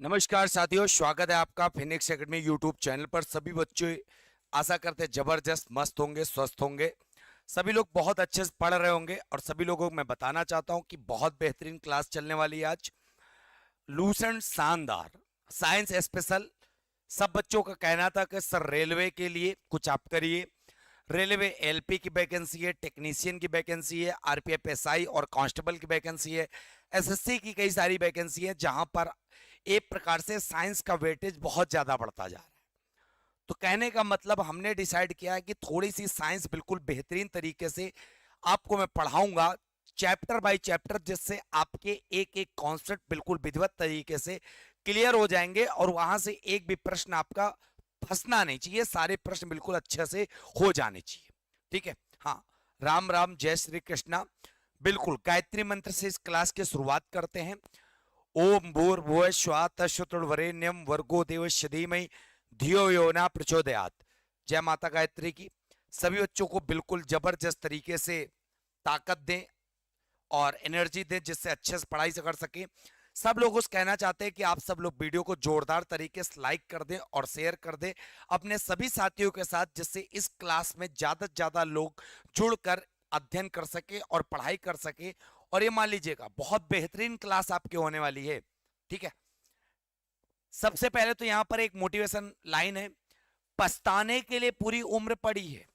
नमस्कार साथियों, स्वागत है आपका फिनिक्स एकेडमी यूट्यूब चैनल पर। सभी बच्चे आशा करते हैं जबरदस्त मस्त होंगे, स्वस्थ होंगे। सभी लोग बहुत अच्छे से पढ़ रहे होंगे और सभी लोगों को मैं बताना चाहता हूं कि बहुत बेहतरीन क्लास चलने वाली है आज। लूसेंट शानदार साइंस स्पेशल। सब बच्चों का कहना था कि सर रेलवे के लिए कुछ आप करिए। रेलवे एलपी की वैकेंसी है, टेक्नीशियन की वैकेंसी है, आरपीएफ एसआई और कांस्टेबल की वैकेंसी है, एसएससी की कई सारी वैकेंसी है, जहां पर एक प्रकार से साइंस का वेटेज बहुत ज्यादा बढ़ता जा रहा है। तो कहने का मतलब हमने डिसाइड किया है कि थोड़ी सी साइंस बिल्कुल बेहतरीन तरीके से आपको मैं पढ़ाऊंगा, चैप्टर बाय चैप्टर, जिससे आपके एक एक कॉन्सेप्ट बिल्कुल विधिवत तरीके से क्लियर हो जाएंगे और वहां से एक भी प्रश्न आपका फंसना नहीं चाहिए। सारे प्रश्न बिल्कुल अच्छे से हो जाने चाहिए। ठीक है। हाँ, राम राम, जय श्री कृष्णा। बिल्कुल गायत्री मंत्र से इस क्लास की शुरुआत करते हैं। ओम भूर्भुवः स्वः तत्सवितुर्वरेण्यं भर्गो देवस्य धीमहि धियो यो न प्रचोदयात्। जय माता गायत्री की। सभी बच्चों को बिल्कुल जबरदस्त तरीके से ताकत दें और एनर्जी दें, जिससे अच्छे से पढ़ाई से कर सके। सब लोग उस कहना चाहते हैं कि आप सब लोग वीडियो को जोरदार तरीके से लाइक कर दें और शेयर कर दें अपने सभी साथियों के साथ, जिससे इस क्लास में ज्यादा से ज्यादा लोग जुड़कर अध्ययन कर सके और पढ़ाई कर सके। और ये मान लीजिएगा बहुत बेहतरीन क्लास आपकी होने वाली है। ठीक है। सबसे पहले तो यहां पर एक मोटिवेशन लाइन है। पछताने के लिए पूरी उम्र पड़ी है,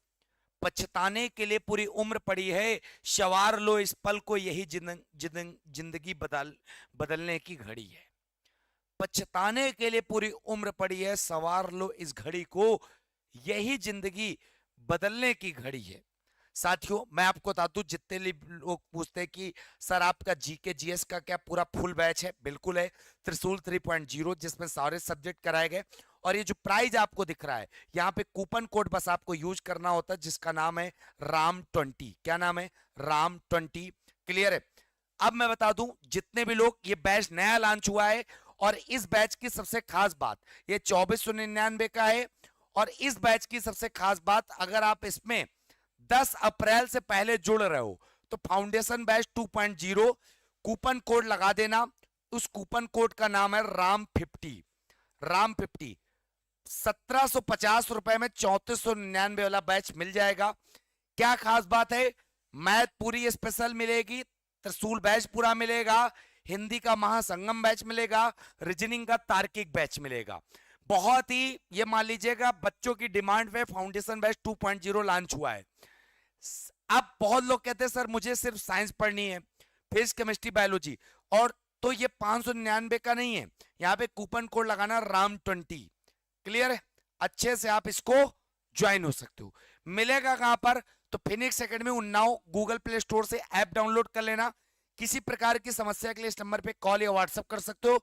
पछताने के लिए पूरी उम्र पड़ी है, सवार लो इस पल को, यही जिंदगी बदलने की घड़ी है। पछताने के लिए पूरी उम्र पड़ी है, सवार लो इस घड़ी को, यही जिंदगी बदलने की घड़ी है। साथियों, मैं आपको बता दूं, जितने लोग पूछते हैं कि सर आपका जीके जीएस का क्या पूरा फुल बैच है, बिल्कुल है। त्रिशूल 3.0 जिसमें सारे सब्जेक्ट कराए गए। और ये जो प्राइज आपको दिख रहा है, यहाँ पे कूपन कोड बस आपको यूज करना होता है, जिसका नाम है राम 20। क्या नाम है? राम 20। क्लियर है? अब मैं बता दूं, जितने भी लोग, ये बैच नया लॉन्च हुआ है और इस बैच की सबसे खास बात, ये 2499 का है। और इस बैच की सबसे खास बात, अगर आप इसमें 10 अप्रैल से पहले जुड़ रहे हो तो फाउंडेशन बैच 2.0 कूपन कोड लगा देना। उस कूपन कोड का नाम है राम 50। राम 50 1750 रुपए में 3499 वाला बैच मिल जाएगा। क्या खास बात है? मैथ पूरी स्पेशल मिलेगी, त्रिशूल बैच पूरा मिलेगा, हिंदी का महासंगम बैच मिलेगा, रीजनिंग का तार्किक बैच मिलेगा। बहुत ही, ये मान लीजिएगा बच्चों की डिमांड पे फाउंडेशन बैच 2.0 लॉन्च हुआ है। अब बहुत लोग कहते हैं सर मुझे सिर्फ साइंस पढ़नी है, फिजिक्स केमिस्ट्री बायोलॉजी, और तो ये 599 का नहीं है, यहाँ पे कूपन कोड लगाना राम 20। क्लियर है? अच्छे से आप इसको ज्वाइन हो सकते हो। मिलेगा कहां पर? तो Phoenix academy Unnao Google play store से ऐप डाउनलोड कर लेना। किसी प्रकार की समस्या के लिए इस नंबर पे कॉल या व्हाट्सएप कर सकते हो।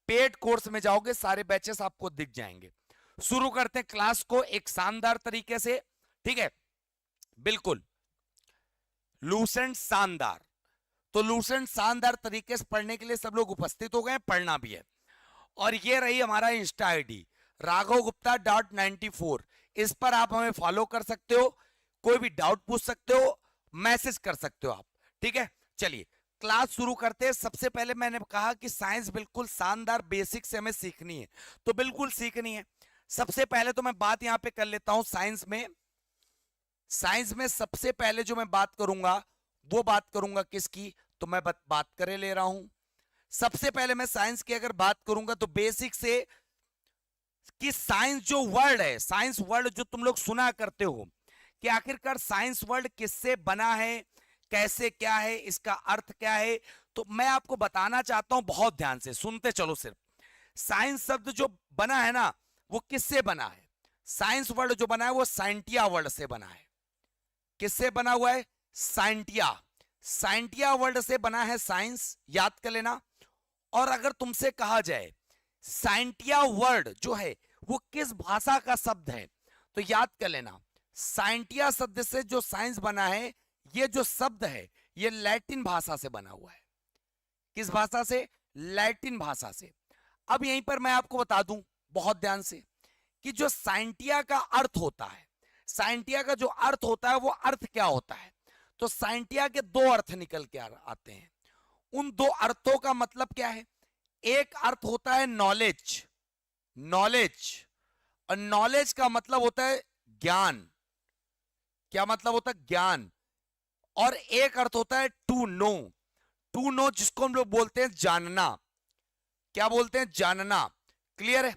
पेड कोर्स में जाओगे, सारे बैचेस आपको दिख जाएंगे। शुरू करते हैं क्लास को एक शानदार तरीके से। ठीक है, बिल्कुल लूसेंट शानदार। तो लूसेंट शानदार तरीके से पढ़ने के लिए सब लोग उपस्थित हो गए, पढ़ना भी है। और ये रही हमारा इंस्टा आईडी RaghavGupta.94। इस पर आप हमें फॉलो कर सकते हो, कोई भी डाउट पूछ सकते हो, मैसेज कर सकते हो आप। ठीक है, चलिए क्लास शुरू करते हैं। सबसे पहले मैंने कहा कि साइंस बिल्कुल शानदार बेसिक से हमें सीखनी है, तो बिल्कुल सीखनी है। सबसे पहले तो मैं बात यहां पे कर लेता हूं साइंस में। साइंस में सबसे पहले जो मैं बात करूंगा वो बात करूंगा किसकी? तो मैं बात करे ले रहा हूं। सबसे पहले मैं साइंस की अगर बात करूंगा तो बेसिक से, कि साइंस जो वर्ड है, साइंस वर्ड जो तुम लोग सुना करते हो कि आखिरकार साइंस वर्ड किससे बना है, कैसे, क्या है, इसका अर्थ क्या है, तो मैं आपको बताना चाहता हूं। बहुत ध्यान से सुनते चलो। सिर्फ साइंस शब्द जो बना है ना, वो किससे बना है? साइंस वर्ड जो बना है वो साइंटिया वर्ड से बना है। किससे बना हुआ है? साइंटिया। साइंटिया वर्ड से बना है साइंस, याद कर लेना। और अगर तुमसे कहा जाए साइंटिया वर्ड जो है वो किस भाषा का शब्द है, तो याद कर लेना, साइंटिया शब्द से जो साइंस बना है, ये जो शब्द है ये लैटिन भाषा से बना हुआ है। किस भाषा से? लैटिन भाषा से। अब यहीं पर मैं आपको बता दूं बहुत ध्यान से, कि जो साइंटिया का अर्थ होता है, साइंटिया का जो अर्थ होता है वो अर्थ क्या होता है? तो साइंटिया के दो अर्थ निकल के आते हैं। उन दो अर्थों का मतलब क्या है? एक अर्थ होता है नॉलेज, नॉलेज, और नॉलेज का मतलब होता है ज्ञान। क्या मतलब होता है? ज्ञान। और एक अर्थ होता है टू नो, टू नो जिसको हम लोग बोलते हैं जानना। क्या बोलते हैं? जानना। क्लियर है?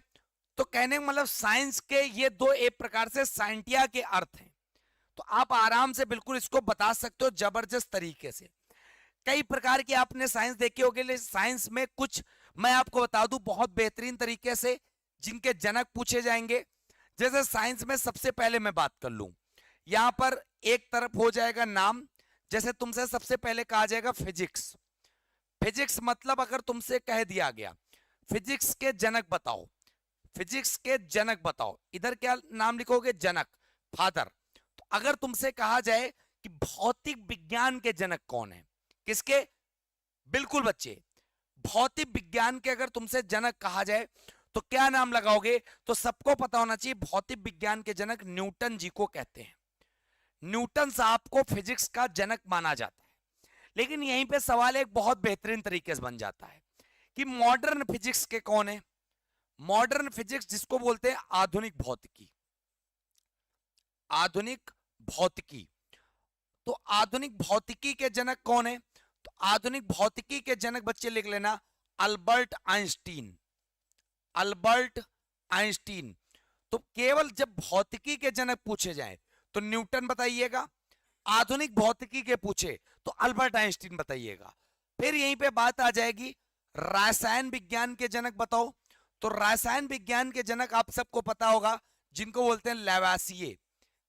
तो कहने का मतलब साइंस के ये दो एक प्रकार से साइंटिया के अर्थ हैं। तो आप आराम से बिल्कुल इसको बता सकते हो जबरदस्त तरीके से। कई प्रकार की आपने साइंस देखी होगी, लेकिन साइंस में कुछ मैं आपको बता दूं बहुत बेहतरीन तरीके से जिनके जनक पूछे जाएंगे। जैसे साइंस में सबसे पहले मैं बात कर लूं, यहां पर एक तरफ हो जाएगा नाम। जैसे तुमसे सबसे पहले कहा जाएगा फिजिक्स। फिजिक्स मतलब अगर तुमसे कह दिया गया फिजिक्स के जनक बताओ, फिजिक्स के जनक बताओ, इधर क्या नाम लिखोगे? जनक, फादर। तो अगर तुमसे कहा जाए कि भौतिक विज्ञान के जनक कौन है? किसके? बिल्कुल बच्चे, भौतिक विज्ञान के अगर तुमसे जनक कहा जाए तो क्या नाम लगाओगे? तो सबको पता होना चाहिए भौतिक विज्ञान के जनक न्यूटन जी को कहते हैं। न्यूटन साहब को फिजिक्स का जनक माना जाता है। लेकिन यहीं पे सवाल एक बहुत बेहतरीन तरीके से बन जाता है कि मॉडर्न फिजिक्स के कौन है? मॉडर्न फिजिक्स जिसको बोलते हैं आधुनिक भौतिकी, आधुनिक भौतिकी। तो आधुनिक भौतिकी के जनक कौन है? तो आधुनिक भौतिकी के जनक बच्चे लिख लेना अल्बर्ट आइंस्टीन, अल्बर्ट आइंस्टीन। तो केवल जब भौतिकी के जनक पूछे जाएं तो न्यूटन बताइएगा, आधुनिक भौतिकी के पूछे तो अल्बर्ट आइंस्टीन बताइएगा। फिर यहीं पे बात आ जाएगी रसायन विज्ञान के जनक बताओ। तो रसायन विज्ञान के जनक आप सबको पता होगा जिनको बोलते हैं लैवासिए।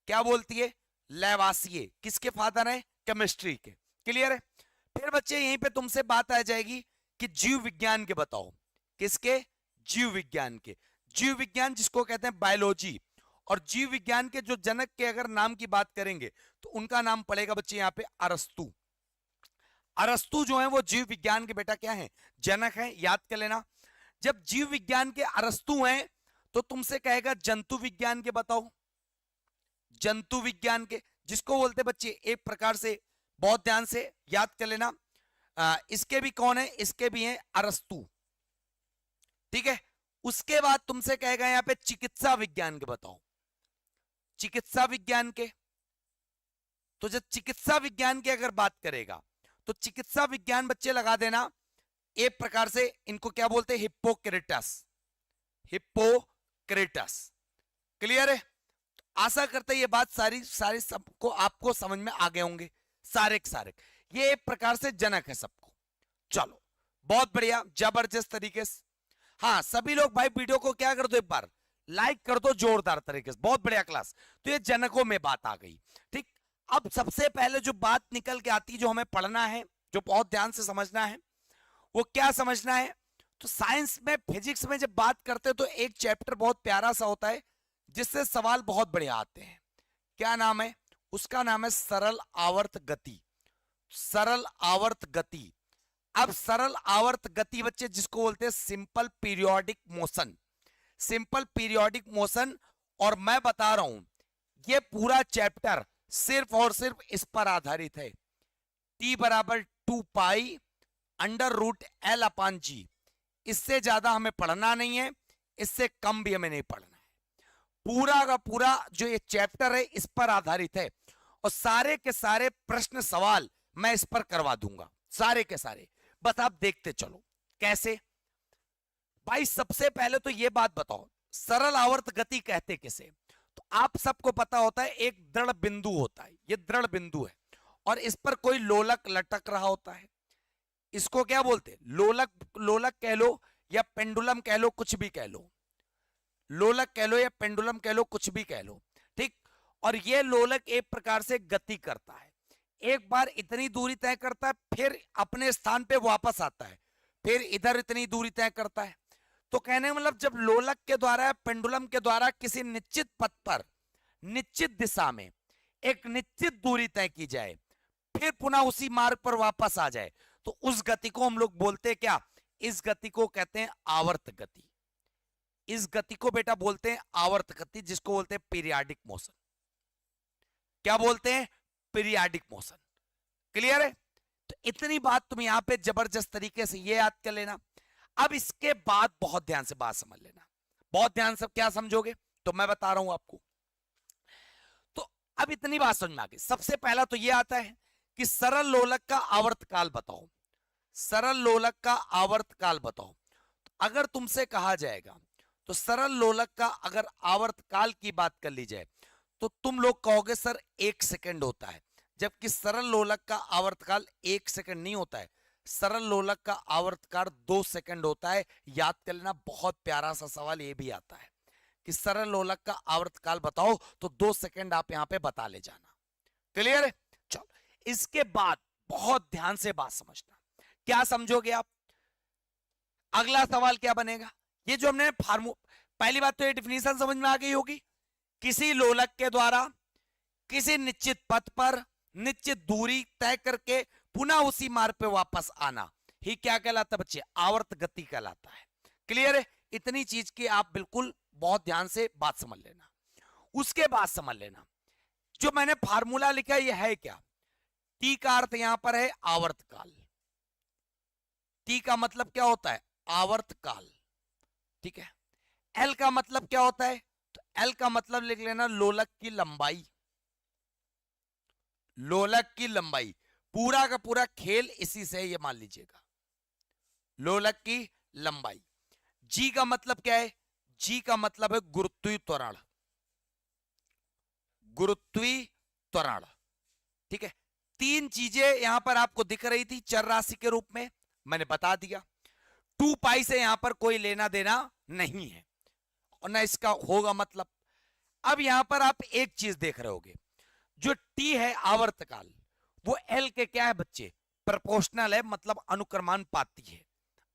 क्या बोलती है? लैवासिए। किसके फादर हैं? केमिस्ट्री के। क्लियर है? फिर बच्चे यहीं पे तुमसे बात आ जाएगी कि जीव विज्ञान के बताओ। किसके? जीव विज्ञान के। जीव विज्ञान जिसको कहते हैं बायोलॉजी। और जीव विज्ञान के जो जनक के अगर नाम की बात करेंगे तो उनका नाम पड़ेगा बच्चे यहाँ पे अरस्तु। अरस्तु जो है वो जीव विज्ञान के बेटा क्या है? जनक है। याद कर लेना। जब जीव विज्ञान के अरस्तु हैं तो तुमसे कहेगा जंतु विज्ञान के बताओ, जंतु विज्ञान के जिसको बोलते बच्चे एक प्रकार से बहुत ध्यान से याद कर लेना। इसके भी कौन है? इसके भी हैं अरस्तु। ठीक है? उसके बाद तुमसे कहेगा यहां पे चिकित्सा विज्ञान के बताओ, चिकित्सा विज्ञान के। तो जब चिकित्सा विज्ञान की अगर बात करेगा तो चिकित्सा विज्ञान बच्चे लगा देना एक प्रकार से इनको क्या बोलते हैं? Hippocrates, Hippocrates. क्लियर है? आशा करते ये बात सारी सारी सबको आपको समझ में आ गए होंगे सारे के सारे। ये एक प्रकार से जनक है सबको। चलो बहुत बढ़िया, जबरदस्त तरीके से। हाँ सभी लोग भाई वीडियो को क्या कर दो, एक बार लाइक कर दो जोरदार तरीके से। बहुत बढ़िया क्लास। तो ये जनकों में बात आ गई। ठीक, अब सबसे पहले जो बात निकल के आती है जो हमें पढ़ना है, जो बहुत ध्यान से समझना है, वो क्या समझना है? तो साइंस में फिजिक्स में जब बात करते हैं तो एक चैप्टर बहुत प्यारा सा होता है जिससे सवाल बहुत बढ़िया आते हैं। क्या नाम है उसका? नाम है सरल आवर्त गति, सरल आवर्त गति। अब सरल आवर्त गति बच्चे जिसको बोलते हैं simple periodic motion, simple periodic motion. और मैं बता रहा हूं ये पूरा चैप्टर सिर्फ और सिर्फ इस पर आधारित है। T बराबर 2 पाई अंडर रूट L अपान G। इससे ज्यादा हमें पढ़ना नहीं है, इससे कम भी हमें नहीं पढ़ना है। पूरा का पूरा जो ये चैप्टर है इस पर आधारित है और सारे के सारे प्रश्न सवाल मैं इस पर करवा दूंगा, सारे के सारे। बस आप देखते चलो कैसे। भाई सबसे पहले तो ये बात बताओ सरल आवर्त गति कहते किसे? तो आप सबको पता होता है एक दृढ़ बिंदु होता है, ये दृढ़ बिंदु है और इस पर कोई लोलक लटक रहा होता है। इसको क्या बोलते हैं? लोलक, लोलक कह लो या पेंडुलम कह लो, कुछ भी कह लो। लोलक कह लो या पेंडुलम कह लो, कुछ भी कह लो। ठीक, और ये लोलक एक प्रकार से गति करता है। एक बार इतनी दूरी तय करता है, फिर अपने स्थान पे वापस आता है, फिर इधर इतनी दूरी तय करता है। तो कहने का मतलब जब लोलक के द्वारा, पेंडुलम के द्वारा किसी निश्चित पथ पर, निश्चित दिशा में एक निश्चित दूरी तय की जाए, फिर पुनः उसी मार्ग पर वापस आ जाए, तो उस गति को हम लोग बोलते हैं क्या? इस गति को कहते हैं आवर्त गति। इस गति को बेटा बोलते हैं आवर्त गति, जिसको बोलते हैं पीरियाडिक मोशन। क्या बोलते हैं? Periodic motion. क्लियर है? तो इतनी बात तुम यहां पे जबरदस्त तरीके से ये याद कर लेना। अब इसके बाद बहुत ध्यान से बात समझ लेना, बहुत ध्यान से। क्या समझोगे तो मैं बता रहा हूं आपको। तो अब इतनी बात समझ में आ गई। सबसे पहला तो यह आता है कि सरल लोलक का आवर्तकाल बताओ, सरल लोलक का आवर्तकाल बताओ। तो अगर तुमसे कहा जाएगा तो सरल लोलक का अगर आवर्तकाल की बात कर ली जाए तो तुम लोग कहोगे सर 1 सेकंड होता है, जबकि सरल लोलक का आवर्तकाल 1 सेकंड नहीं होता है, सरल लोलक का आवर्तकाल 2 सेकंड होता है। याद कर लेना, बहुत प्यारा सा सवाल ये भी आता है कि सरल लोलक का आवर्तकाल बताओ, तो 2 सेकंड आप यहां पे बता ले जाना। क्लियर है? चलो, इसके बाद बहुत ध्यान से बात समझना। क्या समझोगे आप? अगला सवाल क्या बनेगा? ये जो हमने पहली बात तो ये डिफिनीशन समझ में आ गई होगी। किसी लोलक के द्वारा किसी निश्चित पथ पर निश्चित दूरी तय करके पुनः उसी मार्ग पे वापस आना ही क्या कहलाता है बच्चे? आवर्त गति कहलाता है। क्लियर है? इतनी चीज की आप बिल्कुल बहुत ध्यान से बात समझ लेना। उसके बाद समझ लेना, जो मैंने फार्मूला लिखा ये है क्या? टी का अर्थ यहां पर है आवर्तकाल। टी का मतलब क्या होता है? आवर्तकाल। ठीक है। एल का मतलब क्या होता है? तो एल का मतलब लिख लेना लोलक की लंबाई। लोलक की लंबाई, पूरा का पूरा खेल इसी से, ये मान लीजिएगा, लोलक की लंबाई। जी का मतलब क्या है? जी का मतलब है गुरुत्वीय त्वरण। गुरुत्वीय त्वरण। ठीक है। तीन चीजें यहां पर आपको दिख रही थी चर राशि के रूप में, मैंने बता दिया। 2 पाई से यहां पर कोई लेना देना नहीं है और ना इसका होगा मतलब। अब यहां पर आप एक चीज देख रहे होगे, जो टी है आवर्तकाल, वो एल के क्या है बच्चे? प्रोपोर्शनल है, मतलब अनुक्रमानुपाती है।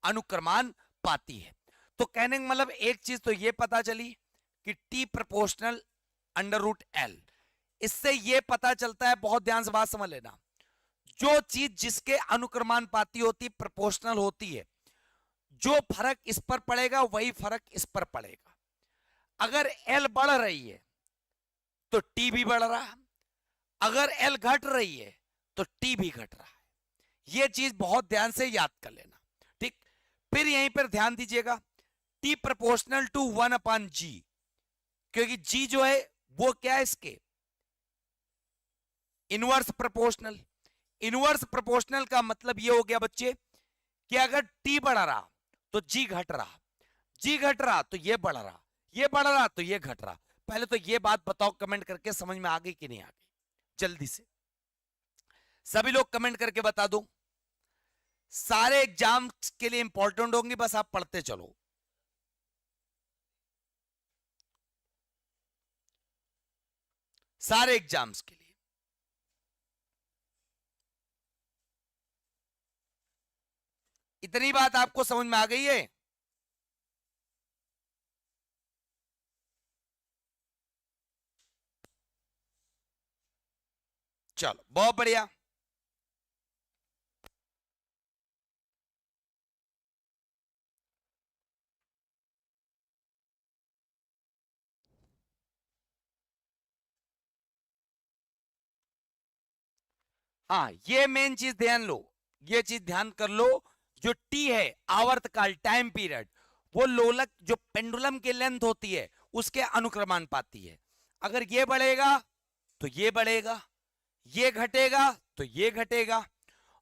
अनुक्रमानुपाती है। तो कहने का मतलब एक चीज तो ये पता चली कि T proportional under root L. इससे ये पता चलता है, बहुत ध्यान से बात समझ लेना, जो चीज जिसके अनुक्रमानुपाती होती, प्रोपोर्शनल होती है, जो फर्क इस पर पड़ेगा वही फर्क इस पर पड़ेगा। अगर एल बढ़ रही है तो टी भी बढ़ रहा है, अगर एल घट रही है तो टी भी घट रहा है। यह चीज बहुत ध्यान से याद कर लेना। ठीक। फिर यहीं पर ध्यान दीजिएगा, टी प्रोपोर्शनल टू 1/g, क्योंकि जी जो है वो क्या है इसके? Inverse proportional. इनवर्स प्रोपोर्शनल का मतलब ये हो गया बच्चे कि अगर टी बढ़ रहा तो जी घट रहा, जी घट रहा तो ये बढ़ रहा, ये बढ़ रहा तो ये घट रहा। पहले तो ये बात बताओ कमेंट करके, समझ में आ गई कि नहीं आ गई? जल्दी से सभी लोग कमेंट करके बता दो। सारे एग्जाम्स के लिए इंपॉर्टेंट होंगी, बस आप पढ़ते चलो। सारे एग्जाम्स के लिए। इतनी बात आपको समझ में आ गई है? चलो, बहुत बढ़िया। हाँ, ये मेन चीज ध्यान लो, ये चीज ध्यान कर लो। जो टी है आवर्तकाल, टाइम पीरियड, वो लोलक जो पेंडुलम की लेंथ होती है उसके अनुक्रमानुपाती है। अगर ये बढ़ेगा तो ये बढ़ेगा, ये घटेगा तो ये घटेगा।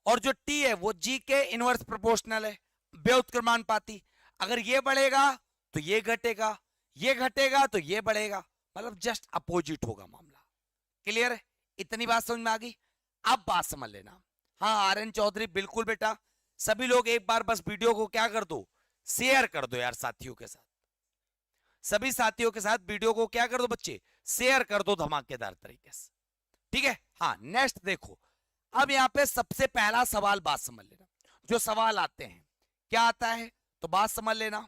और जो टी है वो जी के इनवर्स प्रोपोर्शनल है, व्युत्क्रमानुपाती। अगर ये बढ़ेगा तो ये घटेगा, ये घटेगा तो ये बढ़ेगा, मतलब जस्ट अपोजिट होगा मामला। क्लियर है? इतनी बात समझ में आ गई? अब बात समझ लेना। हाँ आर एन चौधरी, बिल्कुल बेटा। सभी लोग एक बार बस वीडियो को क्या कर दो, शेयर कर दो यार साथियों के साथ। सभी साथियों के साथ वीडियो को क्या कर दो बच्चे, शेयर कर दो धमाकेदार तरीके से। ठीक है। हाँ, नेक्स्ट देखो। अब यहां पे सबसे पहला सवाल, बात समझ लेना। जो सवाल आते हैं क्या आता है, तो बात समझ लेना।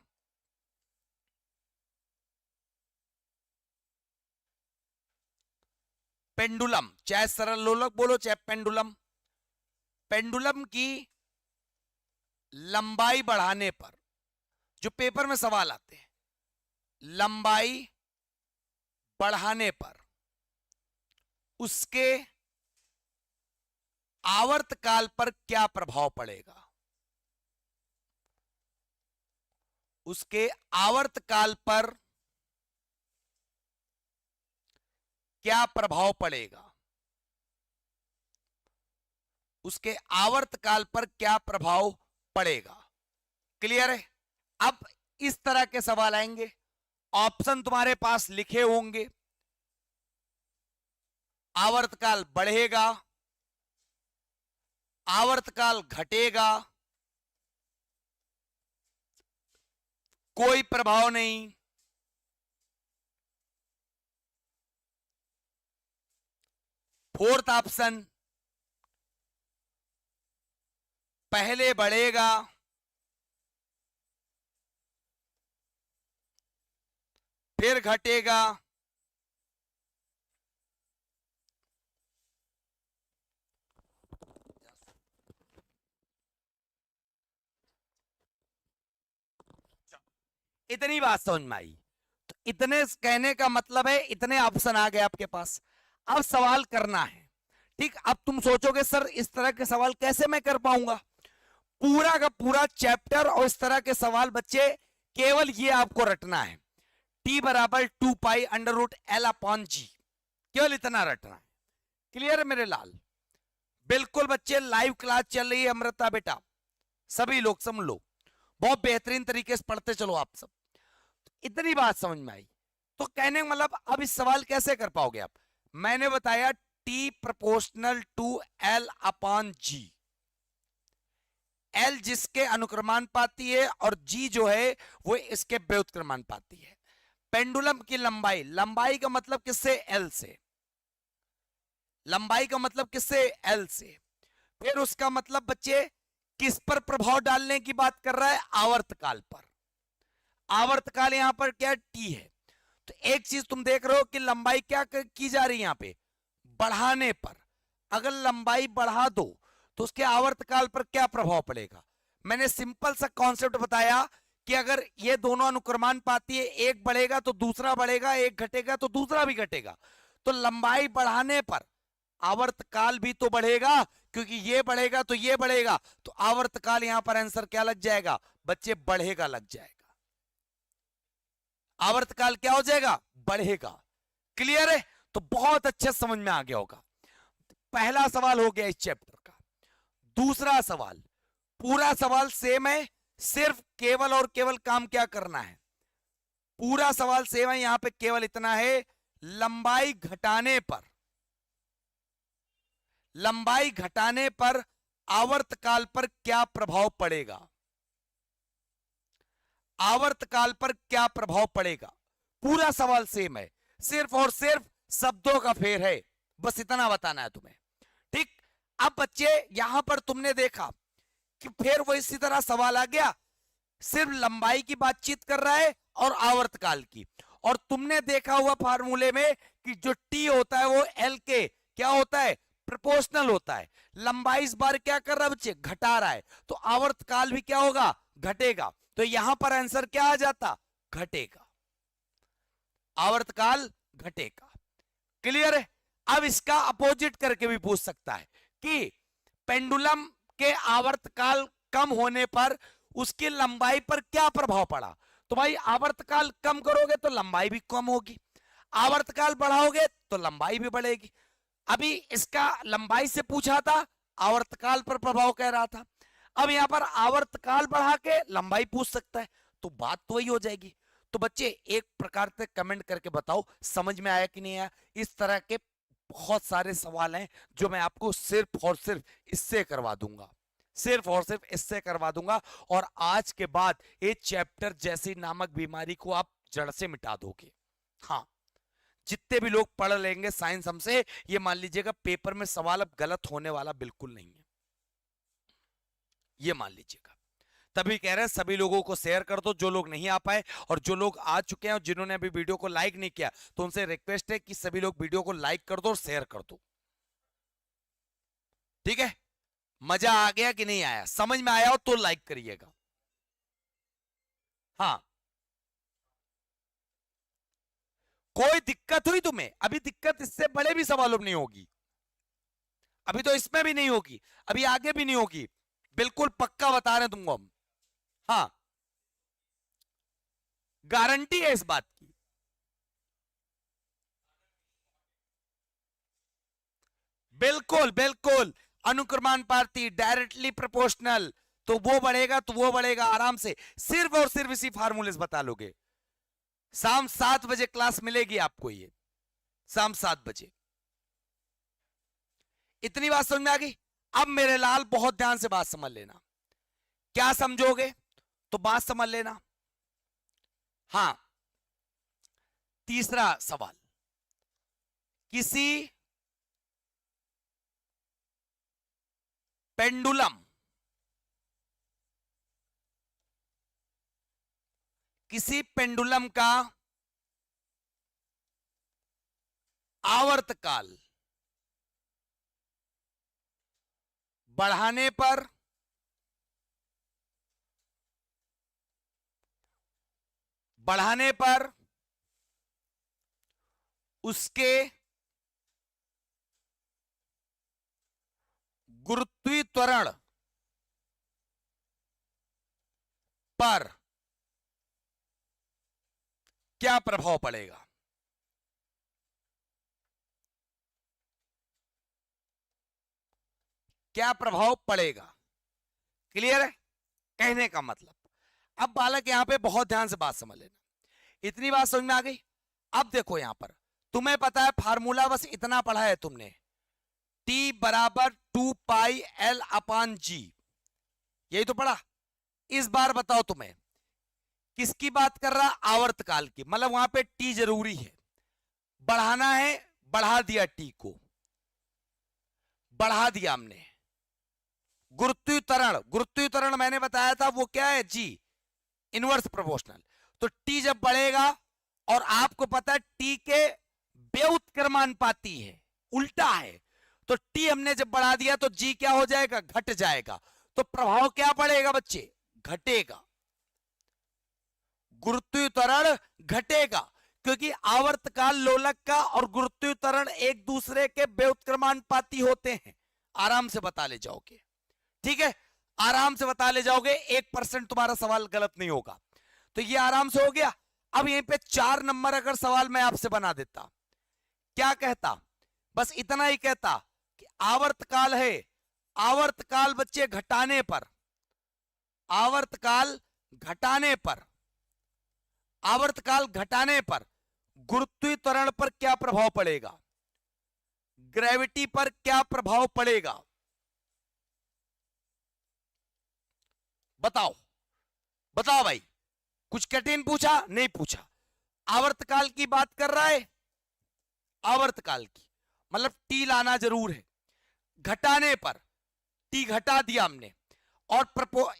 पेंडुलम, चाहे सरल लोलक बोलो चाहे पेंडुलम, पेंडुलम की लंबाई बढ़ाने पर, जो पेपर में सवाल आते हैं, लंबाई बढ़ाने पर उसके आवर्तकाल पर क्या प्रभाव पड़ेगा? उसके आवर्तकाल पर क्या प्रभाव पड़ेगा, उसके आवर्तकाल पर क्या प्रभाव पड़ेगा। क्लियर है। अब इस तरह के सवाल आएंगे, ऑप्शन तुम्हारे पास लिखे होंगे। आवर्तकाल बढ़ेगा, आवर्तकाल घटेगा, कोई प्रभाव नहीं, फोर्थ ऑप्शन पहले बढ़ेगा, फिर घटेगा, इतनी बात समझ में आई। तो इतने कहने का मतलब है इतने ऑप्शन आ गए आपके पास, अब सवाल करना है। ठीक, अब तुम सोचोगे सर इस तरह के सवाल कैसे मैं कर पाऊंगा, पूरा का पूरा चैप्टर और इस तरह के सवाल बच्चे केवल ये आपको रटना है, टी बराबर 2 pi under root L upon G, केवल इतना रटना है। क्लियर है मेरे लाल। बिल्कुल बच्चे लाइव क्लास चल रही है अमृता बेटा, सभी लोग समझ लो, बहुत बेहतरीन तरीके से पढ़ते चलो आप सब। इतनी बात समझ में आई। तो कहने का मतलब अब इस सवाल कैसे कर पाओगे आप, मैंने बताया T proportional to L upon G, L जिसके अनुक्रमानुपाती है और जी जो है वो इसके व्युत्क्रमानुपाती है। पेंडुलम की लंबाई, लंबाई का मतलब किससे, एल से, लंबाई का मतलब किससे, एल से। फिर उसका मतलब बच्चे किस पर प्रभाव डालने की बात कर रहा है, आवर्तकाल पर। आवर्तकाल यहां पर क्या, टी है। तो एक चीज तुम देख रहे हो कि लंबाई क्या की जा रही है यहां पे, बढ़ाने पर। अगर लंबाई बढ़ा दो तो उसके आवर्तकाल पर क्या प्रभाव पड़ेगा। मैंने सिंपल सा कॉन्सेप्ट बताया कि अगर ये दोनों अनुक्रमानुपाती है, एक बढ़ेगा तो दूसरा बढ़ेगा, एक घटेगा तो दूसरा भी घटेगा। तो लंबाई बढ़ाने पर आवर्तकाल भी तो बढ़ेगा, क्योंकि ये बढ़ेगा तो ये बढ़ेगा, तो आवर्तकाल यहां पर आंसर क्या लग जाएगा बच्चे, बढ़ेगा लग जाएगा। आवर्तकाल क्या हो जाएगा, बढ़ेगा। क्लियर है। तो बहुत अच्छे समझ में आ गया होगा। पहला सवाल हो गया इस चैप्टर का। दूसरा सवाल, पूरा सवाल सेम है, सिर्फ केवल और केवल काम क्या करना है, पूरा सवाल सेम है, यहां पे केवल इतना है, लंबाई घटाने पर, लंबाई घटाने पर आवर्तकाल पर क्या प्रभाव पड़ेगा, आवर्तकाल पर क्या प्रभाव पड़ेगा। पूरा सवाल सेम है, सिर्फ और सिर्फ शब्दों का फेर है, बस इतना बताना है तुम्हें। ठीक। अब बच्चे यहां पर तुमने देखा कि फिर वो इसी तरह सवाल आ गया, सिर्फ लंबाई की बातचीत कर रहा है और आवर्तकाल की, और तुमने देखा हुआ फार्मूले में कि जो टी होता है वो एल के क्या होता है, प्रोपोर्शनल होता है। लंबाई इस बार क्या कर रहा है बच्चे, घटा रहा है, तो आवर्तकाल भी क्या होगा, घटेगा। तो यहां पर आंसर क्या आ जाता, घटेगा, आवर्तकाल घटेगा। क्लियर है। अब इसका अपोजिट करके भी पूछ सकता है कि पेंडुलम के आवर्तकाल कम होने पर उसकी लंबाई पर क्या प्रभाव पड़ा। तो भाई आवर्तकाल कम करोगे तो लंबाई भी कम होगी, आवर्तकाल बढ़ाओगे तो लंबाई भी बढ़ेगी। अभी इसका लंबाई से पूछा था, आवर्तकाल पर प्रभाव कह रहा था। अब यहां पर आवर्तकाल बढ़ा के लंबाई पूछ सकता है, तो बात तो वही हो जाएगी। तो बच्चे एक प्रकार से कमेंट करके बताओ समझ में आया कि नहीं आया। इस तरह के बहुत सारे सवाल हैं जो मैं आपको सिर्फ और सिर्फ इससे करवा दूंगा, सिर्फ और सिर्फ इससे करवा दूंगा। और आज के बाद ये चैप्टर जैसी नामक बीमारी को आप जड़ से मिटा दोगे। हाँ, जितने भी लोग पढ़ लेंगे साइंस हमसे, ये मान लीजिएगा पेपर में सवाल अब गलत होने वाला बिल्कुल नहीं है, ये मान लीजिएगा। तभी कह रहे हैं सभी लोगों को शेयर कर दो, जो लोग नहीं आ पाए, और जो लोग आ चुके हैं और जिन्होंने अभी वीडियो को लाइक नहीं किया, तो उनसे रिक्वेस्ट है कि सभी लोग वीडियो को लाइक कर दो और शेयर कर दो। ठीक है। मजा आ गया कि नहीं आया, समझ में आया हो तो लाइक करिएगा। हाँ, कोई दिक्कत हुई तुम्हें, अभी दिक्कत इससे बड़े भी सवालों में नहीं होगी, अभी तो इसमें भी नहीं होगी, अभी आगे भी नहीं होगी, बिल्कुल पक्का बता रहे हैं तुमको हम। हाँ, गारंटी है इस बात की। बिल्कुल बिल्कुल, अनुक्रमानुपाती, डायरेक्टली प्रोपोर्शनल, तो वो बढ़ेगा तो वो बढ़ेगा आराम से, सिर्फ और सिर्फ इसी फार्मूले से बता लोगे। शाम 7 बजे क्लास मिलेगी आपको, ये शाम 7 बजे। इतनी बात समझ में आ गई? अब मेरे लाल बहुत ध्यान से बात समझ लेना। क्या समझोगे तो बात समझ लेना। हां, तीसरा सवाल, किसी पेंडुलम, किसी पेंडुलम का आवर्तकाल बढ़ाने पर उसके गुरुत्वीय त्वरण पर क्या प्रभाव पड़ेगा? क्या प्रभाव पड़ेगा? क्लियर है कहने का मतलब? अब बालक यहां पे बहुत ध्यान से बात समझ लेना। इतनी बात समझ में आ गई? अब देखो यहां पर तुम्हें पता है फार्मूला, बस इतना पढ़ा है तुमने, T बराबर 2πL/G, यही तो पढ़ा। इस बार बताओ तुम्हें किसकी बात कर रहा? आवर्तकाल की, मतलब वहां पे T जरूरी है, बढ़ाना है, बढ़ा दिया, T को बढ़ा दिया हमने। गुरुत्वीय त्वरण मैंने बताया था वो क्या है? जी, इनवर्स प्रोपोर्शनल। तो T जब बढ़ेगा, और आपको पता है T के व्युत्क्रमानुपाती है, उल्टा है, तो T हमने जब बढ़ा दिया तो G क्या हो जाएगा? घट जाएगा। तो प्रभाव क्या पड़ेगा बच्चे? घटेगा, गुरुत्वीय त्वरण घटेगा, क्योंकि आवर्तकाल लोलक का और गुरुत्वीय त्वरण एक दूसरे के व्युत्क्रमानुपाती होते हैं। आराम से बता ले जाओगे, ठीक है, आराम से बता ले जाओगे, 1% तुम्हारा सवाल गलत नहीं होगा। तो ये आराम से हो गया। अब यहीं पे 4 नंबर अगर सवाल मैं आपसे बना देता, क्या कहता? बस इतना ही कहता कि आवर्तकाल है, आवर्तकाल बच्चे घटाने पर, आवर्तकाल घटाने पर, आवर्तकाल घटाने पर गुरुत्वीय त्वरण पर क्या प्रभाव पड़ेगा? ग्रेविटी पर क्या प्रभाव पड़ेगा? बताओ, बताओ भाई, कुछ कठिन पूछा? नहीं पूछा। आवर्तकाल की बात कर रहा है, आवर्तकाल की, मतलब टी लाना जरूर है। घटाने पर टी घटा दिया हमने, और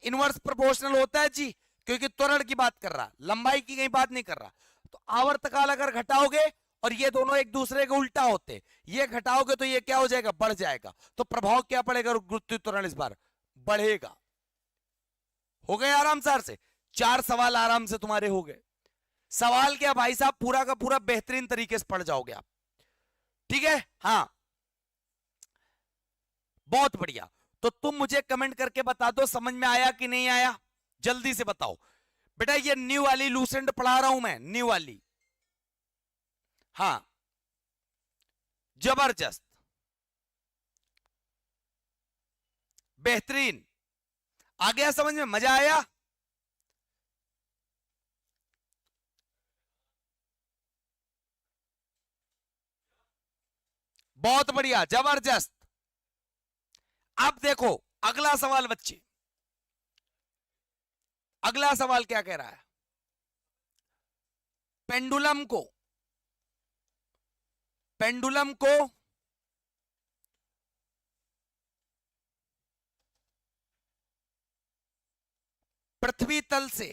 इनवर्स प्रोपोर्शनल होता है जी, क्योंकि त्वरण की बात कर रहा, लंबाई की कहीं बात नहीं कर रहा। तो आवर्तकाल अगर घटाओगे, और ये दोनों एक दूसरे के उल्टा होते, ये घटाओगे तो ये क्या हो जाएगा? बढ़ जाएगा। तो प्रभाव क्या पड़ेगा? गुरुत्वीय त्वरण इस बार बढ़ेगा। हो गए आराम से 4 सवाल आराम से तुम्हारे हो गए। सवाल क्या भाई साहब, पूरा का पूरा बेहतरीन तरीके से पढ़ जाओगे आप, ठीक है? हाँ, बहुत बढ़िया। तो तुम मुझे कमेंट करके बता दो समझ में आया कि नहीं आया, जल्दी से बताओ। बेटा ये न्यू वाली लूसेंट पढ़ा रहा हूं मैं, न्यू वाली। हाँ, जबरदस्त, बेहतरीन, आ गया समझ में? मजा आया? बहुत बढ़िया, जबरदस्त। अब देखो अगला सवाल बच्चे, अगला सवाल क्या कह रहा है? पेंडुलम को, पेंडुलम को पृथ्वी तल से,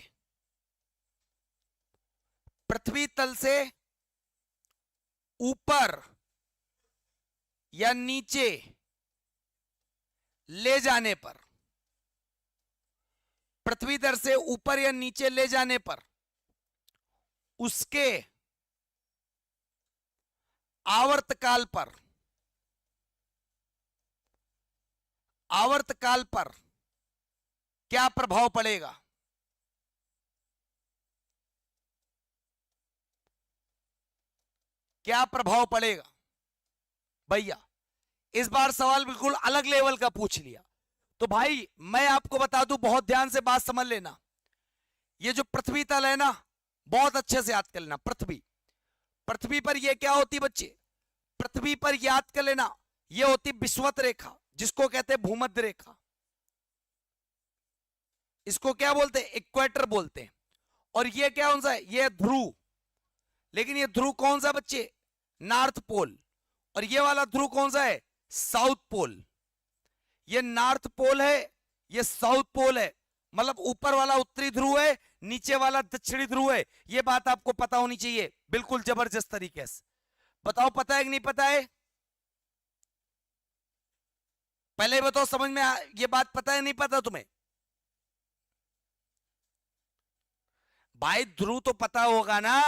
पृथ्वी तल से ऊपर या नीचे ले जाने पर, पृथ्वी तल से ऊपर या नीचे ले जाने पर उसके आवर्तकाल पर, आवर्तकाल पर क्या प्रभाव पड़ेगा? क्या प्रभाव पड़ेगा भैया? इस बार सवाल बिल्कुल अलग लेवल का पूछ लिया। तो भाई मैं आपको बता दूं, बहुत ध्यान से बात समझ लेना। ये जो पृथ्वी तल है ना, बहुत अच्छे से याद कर लेना। पृथ्वी, पृथ्वी पर ये क्या होती बच्चे? पृथ्वी पर याद कर लेना, ये होती विषुवत रेखा, जिसको कहते हैं भूमध्य रेखा। इसको क्या बोलते हैं? इक्वेटर बोलते हैं। और ये क्या कौन सा है? ये ध्रुव। लेकिन ये ध्रुव कौन सा बच्चे? North pole. और ये वाला ध्रुव कौन सा है? South pole. ये नॉर्थ पोल है, ये साउथ पोल है। मतलब ऊपर वाला उत्तरी ध्रुव है, नीचे वाला दक्षिणी ध्रुव है। ये बात आपको पता होनी चाहिए बिल्कुल जबरदस्त तरीके से। बताओ पता है कि नहीं पता है? पहले बताओ, समझ में ये बात पता है नहीं पता तुम्हें? भाई ध्रुव तो पता होगा ना।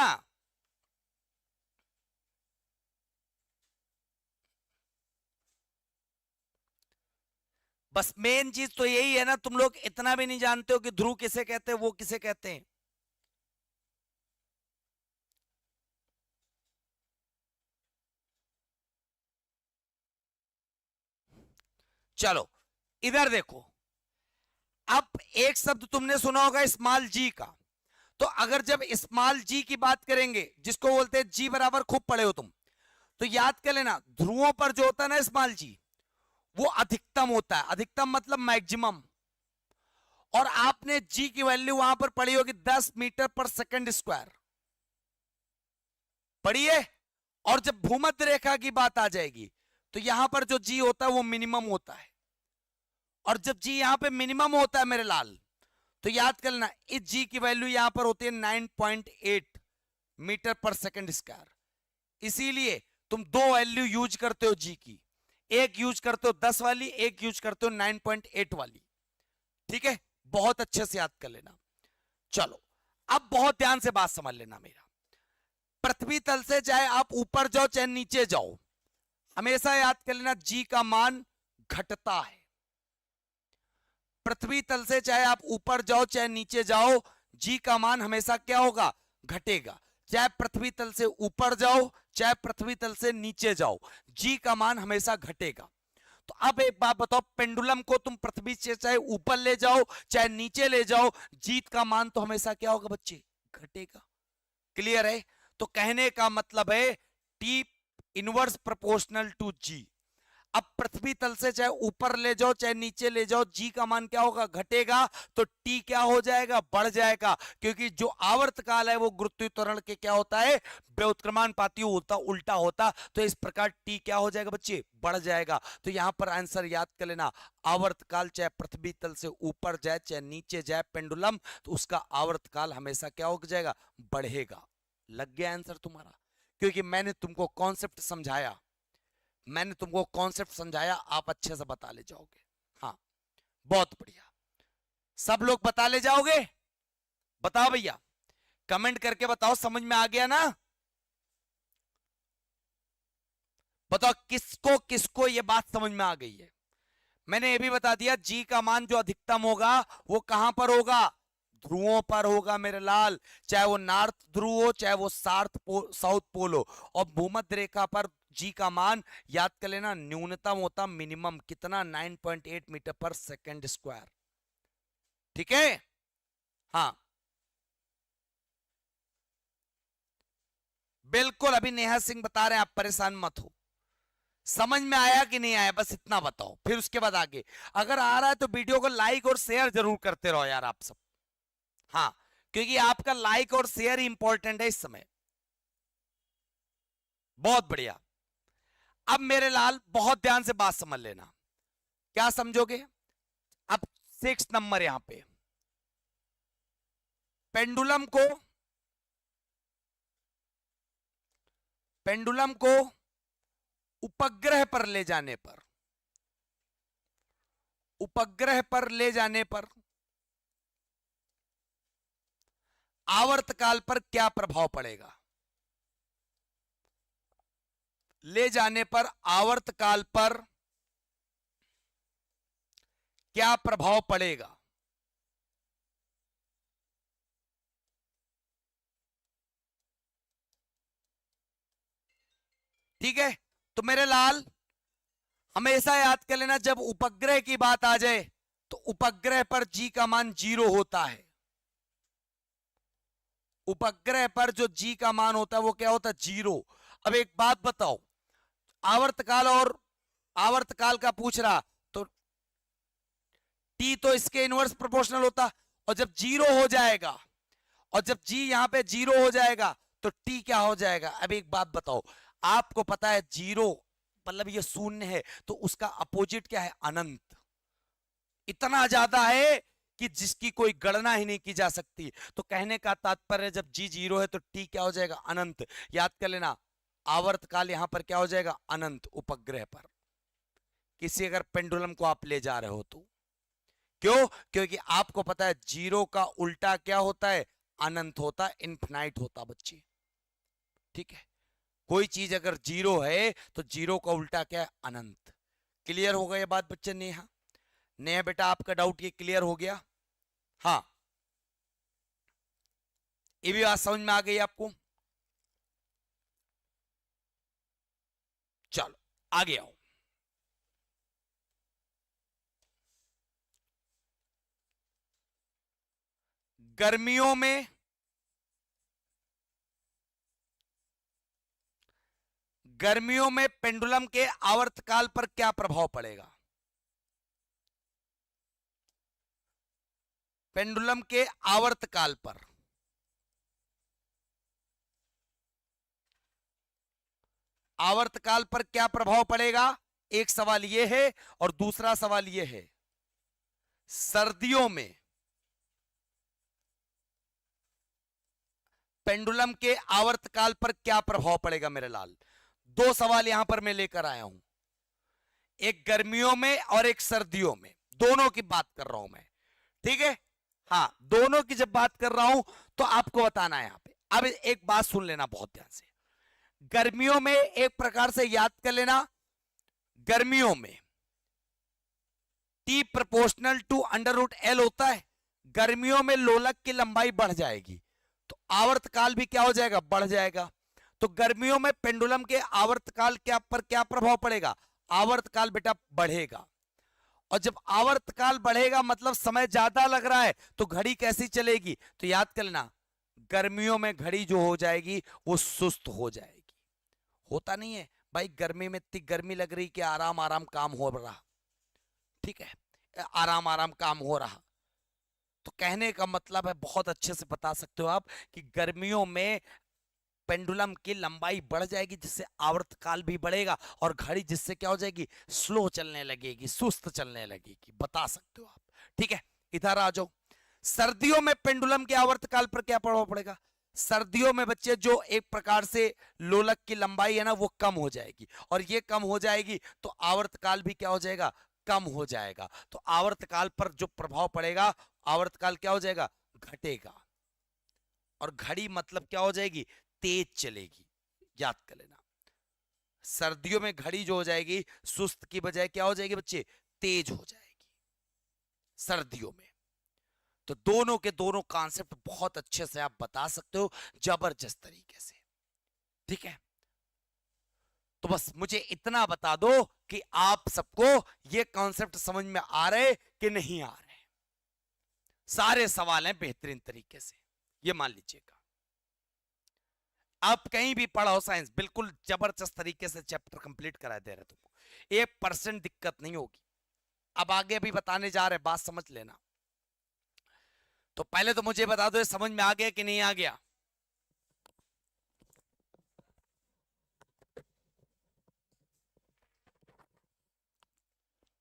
बस मेन चीज तो यही है ना, तुम लोग इतना भी नहीं जानते हो कि ध्रुव किसे कहते हैं, वो किसे कहते हैं। चलो इधर देखो। अब एक शब्द तुमने सुना होगा स्मॉल जी का। तो अगर जब स्मॉल जी की बात करेंगे, जिसको बोलते हैं जी बराबर, खूब पढ़े हो तुम, तो याद कर लेना ध्रुवों पर जो होता है ना स्मॉल जी, वो अधिकतम होता है। अधिकतम मतलब मैक्सिमम। और आपने जी की वैल्यू वहां पर पढ़ी होगी 10 मीटर पर सेकंड स्क्वायर, पढ़िए। और जब भूमध्य रेखा की बात आ जाएगी, तो यहां पर जो जी होता है वो मिनिमम होता है। और जब जी यहां पे मिनिमम होता है मेरे लाल, तो याद कर लेना इस जी की वैल्यू यहां पर होती है 9.8 मीटर पर सेकंड स्क्वायर। इसीलिए तुम दो वैल्यू यूज करते हो जी की, एक यूज करते हो 10 वाली, एक यूज करते हो 9.8 वाली। ठीक है, बहुत अच्छे से याद कर लेना। चलो अब बहुत ध्यान से बात समझ लेना मेरा। पृथ्वी तल से चाहे आप ऊपर जाओ चाहे नीचे जाओ, हमेशा याद कर लेना जी का मान घटता है। पृथ्वी तल से चाहे आप ऊपर जाओ चाहे नीचे जाओ, जी का मान हमेशा क्या होगा? घटेगा। चाहे पृथ्वी तल से ऊपर जाओ चाहे पृथ्वी तल से नीचे जाओ, जी का मान हमेशा घटेगा। तो अब एक बात बताओ, पेंडुलम को तुम पृथ्वी से चाहे ऊपर ले जाओ चाहे नीचे ले जाओ, जीत का मान तो हमेशा क्या होगा बच्चे? घटेगा। क्लियर है? तो कहने का मतलब है टी इनवर्स प्रोपोर्शनल टू जी। अब पृथ्वी तल से चाहे ऊपर ले जाओ चाहे नीचे ले जाओ, जी का मान क्या होगा? घटेगा। तो टी क्या हो जाएगा? बढ़ जाएगा। क्योंकि जो आवर्त काल है वो गुरुत्वीय त्वरण के क्या होता है? व्युत्क्रमानुपाती होता, उल्टा होता। तो इस प्रकार टी क्या हो जाएगा बच्चे? बढ़ जाएगा। तो यहां पर आंसर याद कर लेना, आवर्त काल चाहे पृथ्वी तल से ऊपर जाए चाहे नीचे जाए पेंडुलम, तो उसका आवर्त काल हमेशा क्या हो जाएगा? बढ़ेगा। लग गया आंसर तुम्हारा? क्योंकि मैंने तुमको कॉन्सेप्ट समझाया, मैंने तुमको कॉन्सेप्ट समझाया, आप अच्छे से बता ले जाओगे। हाँ बहुत बढ़िया, सब लोग बता ले जाओगे? बताओ भैया, कमेंट करके बताओ समझ में आ गया ना? बताओ किसको किसको ये बात समझ में आ गई है? मैंने ये भी बता दिया जी का मान जो अधिकतम होगा वो कहां पर होगा? ध्रुवों पर होगा मेरे लाल। चाहे वो नॉर्थ ध्रुव हो चाहे वो साउथ पोल हो। और भूमध्य रेखा पर जी का मान याद कर लेना न्यूनतम होता मिनिमम कितना? 9.8 मीटर पर सेकंड स्क्वायर। ठीक है? हाँ बिल्कुल, अभी नेहा सिंह बता रहे हैं, आप परेशान मत हो। समझ में आया कि नहीं आया बस इतना बताओ, फिर उसके बाद आगे। अगर आ रहा है तो वीडियो को लाइक और शेयर जरूर करते रहो यार आप सब। हाँ, क्योंकि आपका लाइक और शेयर ही इंपॉर्टेंट है इस समय। बहुत बढ़िया। अब मेरे लाल बहुत ध्यान से बात समझ लेना। क्या समझोगे? अब 6 नंबर यहां पे, पेंडुलम को पेंडुलम को उपग्रह पर ले जाने पर, उपग्रह पर ले जाने पर आवर्तकाल पर क्या प्रभाव पड़ेगा? ले जाने पर आवर्तकाल पर क्या प्रभाव पड़ेगा? ठीक है, तो मेरे लाल हमेशा याद कर लेना, जब उपग्रह की बात आ जाए तो उपग्रह पर जी का मान 0 होता है। उपग्रह पर जो जी का मान होता है वो क्या होता है? 0। अब एक बात बताओ, आवर्तकाल और आवर्तकाल का पूछ रहा तो टी तो इसके इनवर्स प्रोपोर्शनल होता, और जब 0 हो जाएगा और जब जी यहां पे 0 हो जाएगा तो टी क्या हो जाएगा? अब एक बात बताओ, आपको पता है 0 मतलब ये शून्य है, तो उसका अपोजिट क्या है? अनंत। इतना ज्यादा है कि जिसकी कोई गणना ही नहीं की जा सकती। तो कहने का तात्पर्य जब जी 0 है तो टी क्या हो जाएगा? अनंत। याद कर लेना, आवर्तकाल यहां पर क्या हो जाएगा? अनंत। उपग्रह पर किसी अगर पेंडुलम को आप ले जा रहे हो तो क्यों? क्योंकि आपको पता है 0 का उल्टा क्या होता है? अनंत होता है, इन्फिनाइट होता बच्चे। ठीक है, कोई चीज अगर 0 है तो 0 का उल्टा क्या है? अनंत। क्लियर हो गया ये बात बच्चे? नेहा, नेहा बेटा आपका डाउट ये क्लियर हो गया? हाँ, ये भी बात समझ में आ गई आपको? चलो आगे आओ। गर्मियों में पेंडुलम के आवर्तकाल पर क्या प्रभाव पड़ेगा? पेंडुलम के आवर्तकाल पर क्या प्रभाव पड़ेगा? एक सवाल यह है, और दूसरा सवाल यह है, सर्दियों में पेंडुलम के आवर्तकाल पर क्या प्रभाव पड़ेगा मेरे लाल? दो सवाल यहां पर मैं लेकर आया हूं, एक गर्मियों में और एक सर्दियों में, दोनों की बात कर रहा हूं मैं। ठीक है, हाँ, दोनों की जब बात कर रहा हूं तो आपको बताना है यहां पे। अब एक बात सुन लेना बहुत ध्यान से, गर्मियों में एक प्रकार से याद कर लेना, गर्मियों में T proportional to under root L होता है। गर्मियों में लोलक की लंबाई बढ़ जाएगी तो आवर्तकाल भी क्या हो जाएगा? बढ़ जाएगा। तो गर्मियों में पेंडुलम के आवर्तकाल क्या प्रभाव पड़ेगा? आवर्तकाल बेटा बढ़ेगा। और जब आवर्तकाल बढ़ेगा मतलब समय ज्यादा लग रहा है तो घड़ी कैसी चलेगी? तो याद कर लेना, गर्मियों में घड़ी जो हो जाएगी वो सुस्त हो जाएगी। होता नहीं है भाई, गर्मी में इतनी गर्मी लग रही कि आराम आराम काम हो रहा। ठीक है, आराम आराम काम हो रहा। तो कहने का मतलब है, बहुत अच्छे से बता सकते हो आप कि गर्मियों में पेंडुलम की लंबाई बढ़ जाएगी जिससे आवर्तकाल भी बढ़ेगा, और घड़ी जिससे क्या हो जाएगी? स्लो चलने लगेगी, सुस्त चलने लगेगी। बता सकते हो आप। ठीक है, इधर आ जाओ। सर्दियों में पेंडुलम के आवर्तकाल पर क्या प्रभाव पड़ेगा? सर्दियों में बच्चे जो एक प्रकार से लोलक की लंबाई है ना वो कम हो जाएगी, और ये कम हो जाएगी तो आवर्तकाल भी क्या हो जाएगा? कम हो जाएगा। तो आवर्तकाल पर जो प्रभाव पड़ेगा, आवर्तकाल क्या हो जाएगा? घटेगा। और घड़ी मतलब क्या हो जाएगी? तेज चलेगी। याद कर लेना, सर्दियों में घड़ी जो हो जाएगी सुस्त की बजाय क्या हो जाएगी बच्चे? तेज हो जाएगी सर्दियों में। तो दोनों के दोनों कॉन्सेप्ट बहुत अच्छे से आप बता सकते हो, जबरदस्त तरीके से। ठीक है, तो बस मुझे इतना बता दो कि आप सबको ये कॉन्सेप्ट समझ में आ रहे कि नहीं आ रहे। सारे सवाल हैं बेहतरीन तरीके से, ये मान लीजिएगा। आप कहीं भी पढ़ाओ साइंस, बिल्कुल जबरदस्त तरीके से चैप्टर कंप्लीट करा दे रहे तुमको, 1% दिक्कत नहीं होगी। अब आगे भी बताने जा रहे, बात समझ लेना। तो पहले तो मुझे बता दो ये समझ में आ गया कि नहीं आ गया?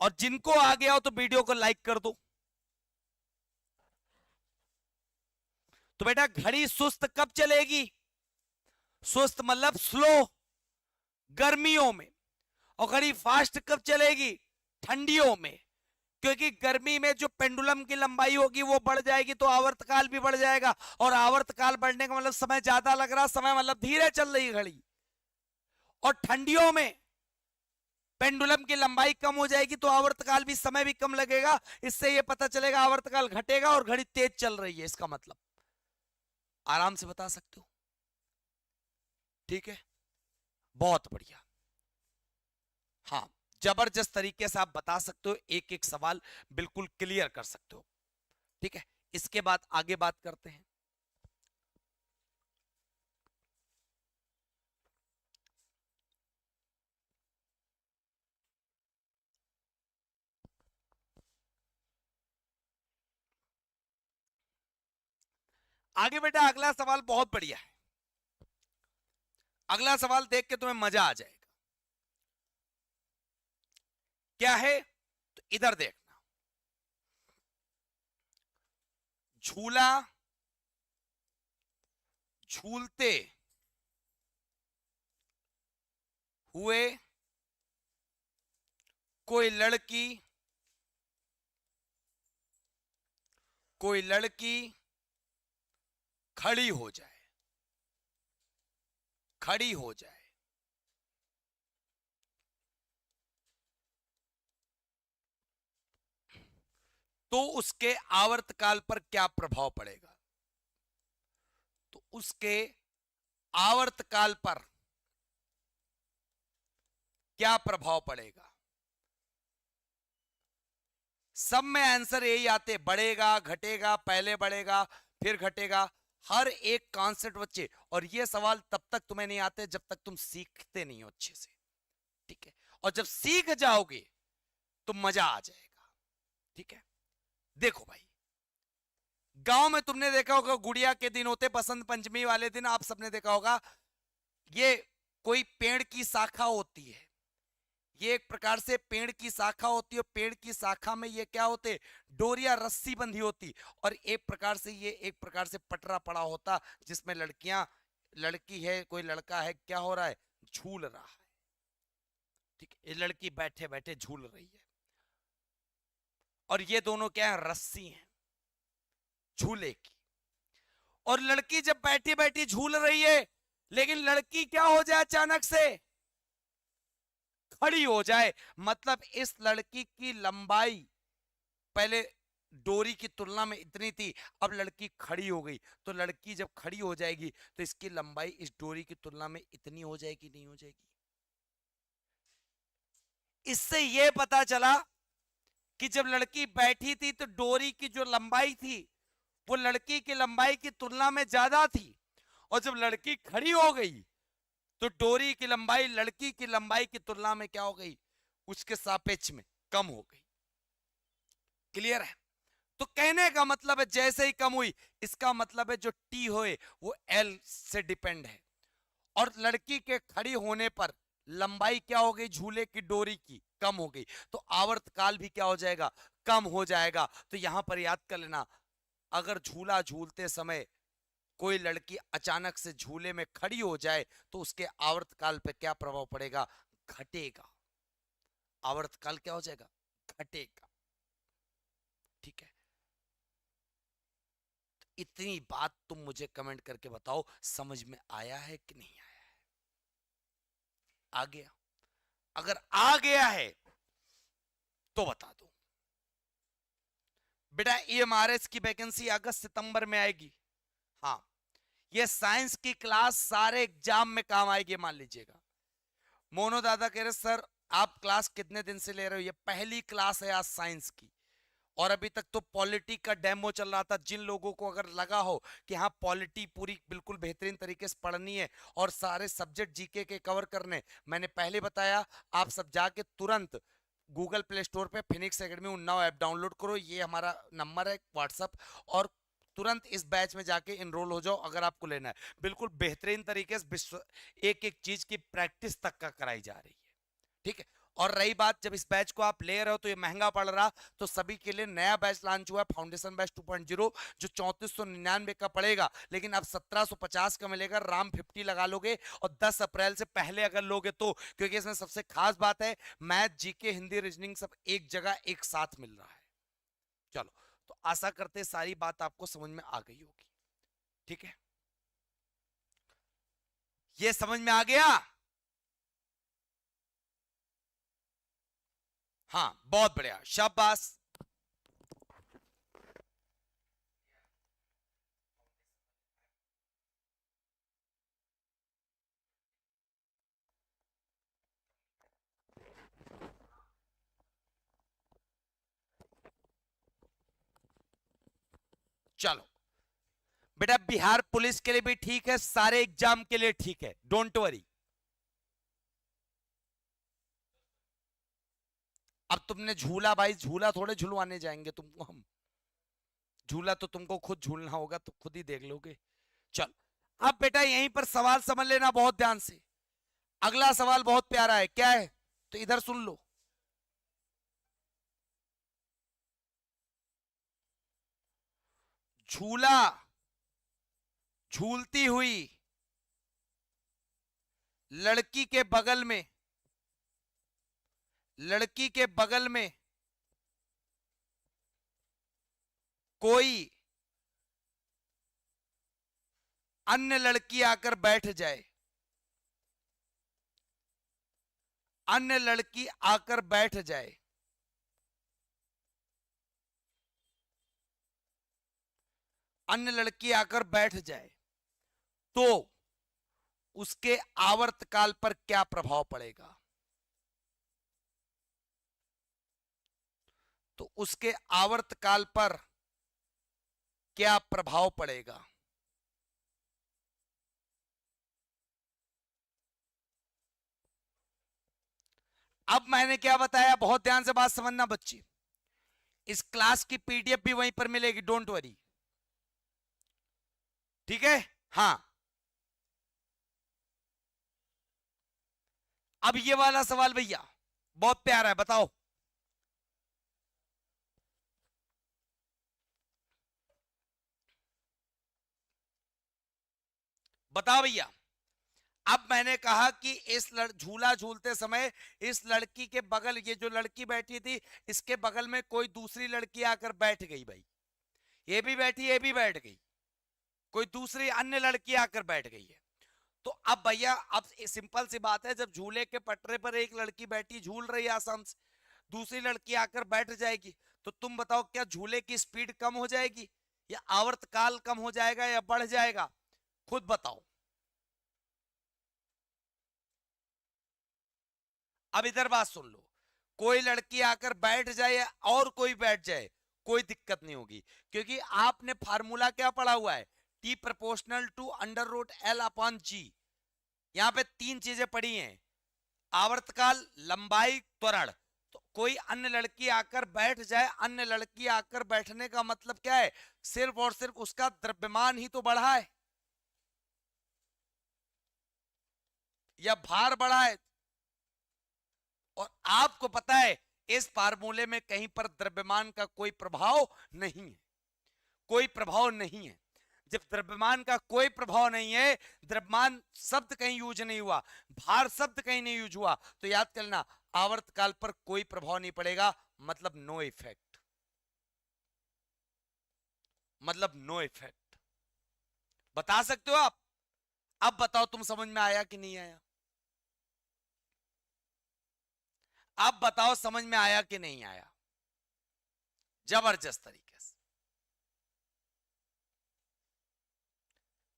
और जिनको आ गया हो तो वीडियो को लाइक कर दो। तो बेटा घड़ी सुस्त कब चलेगी? सुस्त मतलब स्लो, गर्मियों में। और घड़ी फास्ट कब चलेगी? ठंडियों में। क्योंकि गर्मी में जो पेंडुलम की लंबाई होगी वो बढ़ जाएगी तो आवर्तकाल भी बढ़ जाएगा, और आवर्तकाल बढ़ने का मतलब समय ज्यादा लग रहा, समय मतलब धीरे चल रही घड़ी। और ठंडियों में पेंडुलम की लंबाई कम हो जाएगी तो आवर्तकाल भी, समय भी कम लगेगा। इससे यह पता चलेगा आवर्तकाल घटेगा और घड़ी तेज चल रही है, इसका मतलब आराम से बता सकते हो। ठीक है, बहुत बढ़िया। हाँ, जबरदस्त तरीके से आप बता सकते हो, एक एक सवाल बिल्कुल क्लियर कर सकते हो। ठीक है, इसके बाद आगे बात करते हैं। आगे बेटा अगला सवाल बहुत बढ़िया है। अगला सवाल देख के तुम्हें मजा आ जाएगा। क्या है, तो इधर देखना। झूला झूलते हुए कोई लड़की खड़ी हो जाए, खड़ी हो जाए, तो उसके आवर्तकाल पर क्या प्रभाव पड़ेगा? तो उसके आवर्तकाल पर क्या प्रभाव पड़ेगा? सब में आंसर यही आते, बढ़ेगा, घटेगा, पहले बढ़ेगा फिर घटेगा, हर एक कॉन्सेप्ट बच्चे। और ये सवाल तब तक तुम्हें नहीं आते जब तक तुम सीखते नहीं हो अच्छे से। ठीक है, और जब सीख जाओगे तो मजा आ जाएगा। ठीक है, देखो भाई, गांव में तुमने देखा होगा गुड़िया के दिन होते, बसंत पंचमी वाले दिन आप सबने देखा होगा, ये कोई पेड़ की शाखा होती है, ये एक प्रकार से पेड़ की शाखा होती है। पेड़ की शाखा में ये क्या होते, डोरिया रस्सी बंधी होती, और एक प्रकार से ये एक प्रकार से पटरा पड़ा होता जिसमें लड़कियां, लड़की है कोई लड़का है, क्या हो रहा है, झूल रहा है। ठीक है, ये लड़की बैठे बैठे झूल रही है, और ये दोनों क्या है, रस्सी हैं झूले की। और लड़की जब बैठी बैठी झूल रही है, लेकिन लड़की क्या हो जाए, अचानक से खड़ी हो जाए। मतलब इस लड़की की लंबाई पहले डोरी की तुलना में इतनी थी, अब लड़की खड़ी हो गई, तो लड़की जब खड़ी हो जाएगी तो इसकी लंबाई इस डोरी की तुलना में इतनी हो जाएगी, नहीं हो जाएगी? इससे यह पता चला कि जब लड़की बैठी थी तो डोरी की जो लंबाई थी वो लड़की की लंबाई की तुलना में ज्यादा थी, और जब लड़की खड़ी हो गई तो डोरी की लंबाई लड़की की लंबाई की तुलना में क्या हो गई, उसके सापेक्ष में कम हो गई। क्लियर है? तो कहने का मतलब है जैसे ही कम हुई, इसका मतलब है जो टी होए वो एल से डिपेंड है, और लड़की के खड़ी होने पर लंबाई क्या हो गई, झूले की डोरी की कम हो गई, तो आवर्तकाल भी क्या हो जाएगा, कम हो जाएगा। तो यहां पर याद कर लेना, अगर झूला झूलते समय कोई लड़की अचानक से झूले में खड़ी हो जाए तो उसके आवर्तकाल पे क्या प्रभाव पड़ेगा, घटेगा। आवर्तकाल क्या हो जाएगा, घटेगा। ठीक है, इतनी बात तुम मुझे कमेंट करके बताओ, समझ में आया है कि नहीं आया है? आ गया? अगर आ गया है तो बता दो बेटा, ईएमआरएस की वैकेंसी अगस्त सितंबर में आएगी। हाँ, ये साइंस की क्लास सारे एग्जाम में काम आएगी, मान लीजिएगा। मोनो दादा कह रहे सर आप क्लास कितने दिन से ले रहे हो, ये पहली क्लास है आज साइंस की, और अभी तक तो पॉलिटी का डेमो चल रहा था। जिन लोगों को अगर लगा हो कि हाँ पॉलिटी पूरी बिल्कुल बेहतरीन तरीके से पढ़नी है और सारे सब्जेक्ट जीके के कवर करने, मैंने पहले बताया, आप सब जाके तुरंत गूगल प्ले स्टोर पे Phoenix academy Unnao app download करो, ये हमारा नंबर है व्हाट्सअप, और तुरंत इस बैच में जाके इनरोल हो जाओ अगर आपको लेना है। बिल्कुल बेहतरीन तरीके से विश्व एक एक चीज की प्रैक्टिस तक का कराई जा रही है। ठीक है, और रही बात जब इस बैच को आप ले रहे हो तो ये महंगा पड़ रहा, तो सभी के लिए नया बैच लॉन्च हुआ है, फाउंडेशन बैच 2.0, जो 3499 का पड़ेगा, लेकिन अब 1750 का मिलेगा। राम 50 लगा लोगे, और 10 अप्रैल से पहले अगर लोगे तो, क्योंकि इसमें सबसे खास बात है मैथ, जीके, हिंदी, रीजनिंग सब एक जगह एक साथ मिल रहा है। चलो, तो आशा करते सारी बात आपको समझ में आ गई होगी। ठीक है, ये समझ में आ गया? हाँ, बहुत बढ़िया, शाबाश। चलो बेटा, बिहार पुलिस के लिए भी ठीक है, सारे एग्जाम के लिए ठीक है, डोंट वरी। अब तुमने झूला, भाई झूला थोड़े झुलवाने जाएंगे तुमको हम, झूला तो तुमको खुद झूलना होगा, तो खुद ही देख लोगे। चल, अब बेटा यहीं पर सवाल समझ लेना बहुत ध्यान से। अगला सवाल बहुत प्यारा है, क्या है तो इधर सुन लो। झूला झूलती हुई लड़की के बगल में, लड़की के बगल में कोई अन्य लड़की आकर बैठ जाए, अन्य लड़की आकर बैठ जाए, अन्य लड़की आकर बैठ जाए, तो उसके आवर्तकाल पर क्या प्रभाव पड़ेगा? तो उसके आवर्तकाल पर क्या प्रभाव पड़ेगा? अब मैंने क्या बताया, बहुत ध्यान से बात समझना बच्चे। इस क्लास की पीडीएफ भी वहीं पर मिलेगी, डोंट वरी, ठीक है। हाँ, अब ये वाला सवाल भैया बहुत प्यारा है, बताओ। बताओ भैया। अब मैंने कहा कि इस झूला झूलते समय इस लड़की के बगल, ये जो लड़की बैठी थी, इसके बगल में कोई दूसरी लड़की आकर बैठ गई भाई, ये भी बैठी, ये भी बैठ गई, कोई दूसरी अन्य लड़की आकर बैठ गई है। तो अब भैया, अब सिंपल सी बात है, जब झूले के पटरे पर एक लड़की बैठी झूल रही है आसाम से, दूसरी लड़की आकर बैठ जाएगी, तो तुम बताओ क्या झूले की स्पीड कम हो जाएगी, या आवर्तकाल कम हो जाएगा, या बढ़ जाएगा? खुद बताओ। अब इधर बात सुन लो, कोई लड़की आकर बैठ जाए या और कोई बैठ जाए, कोई दिक्कत नहीं होगी, क्योंकि आपने फार्मूला क्या पढ़ा हुआ है, T proportional to under root L upon G. यहां पे तीन चीजें पढ़ी हैं, आवर्तकाल, लंबाई, त्वरण। तो कोई अन्य लड़की आकर बैठ जाए, अन्य लड़की आकर बैठने का मतलब क्या है, सिर्फ और सिर्फ उसका द्रव्यमान ही तो बढ़ा है, या भार बढ़ा है। और आपको पता है इस फार्मूले में कहीं पर द्रव्यमान का कोई प्रभाव नहीं है, कोई प्रभाव नहीं है। जब द्रव्यमान का कोई प्रभाव नहीं है, द्रव्यमान शब्द कहीं यूज नहीं हुआ, भार शब्द कहीं नहीं यूज हुआ, तो याद करना आवर्तकाल पर कोई प्रभाव नहीं पड़ेगा, मतलब नो इफेक्ट, मतलब नो इफेक्ट। बता सकते हो आप? अब बताओ तुम, समझ में आया कि नहीं आया? अब बताओ समझ में आया कि नहीं आया? जबरदस्त तरीके से।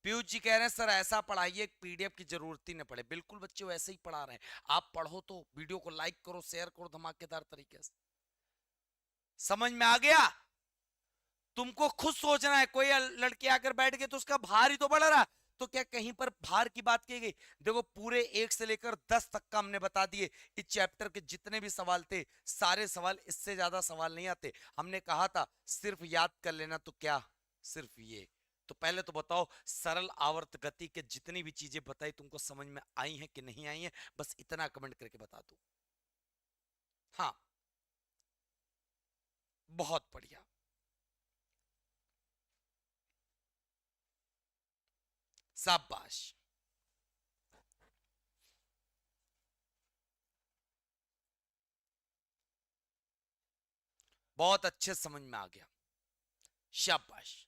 पीयूष जी कह रहे हैं सर ऐसा पढ़ाइए पीडीएफ की जरूरत ही न पड़े। बिल्कुल बच्चे वैसे ही पढ़ा रहे हैं, आप पढ़ो तो वीडियो को लाइक करो, शेयर करो धमाकेदार तरीके से। समझ में आ गया? तुमको खुद सोचना है, कोई लड़की आकर बैठ गई तो उसका भार ही तो बढ़ रहा, तो क्या कहीं पर भार की बात की गई? देखो पूरे 1 से लेकर 10 तक का हमने बता दिए, इस चैप्टर के जितने भी सवाल थे सारे सवाल, इससे ज्यादा सवाल नहीं आते। हमने कहा था सिर्फ याद कर लेना, तो क्या सिर्फ ये? तो पहले तो बताओ, सरल आवर्त गति के जितनी भी चीजें बताई तुमको समझ में आई हैं कि नहीं आई हैं, बस इतना कमेंट करके बता दो। हाँ, बहुत बढ़िया, शाबाश, बहुत अच्छे समझ में आ गया, शाबाश।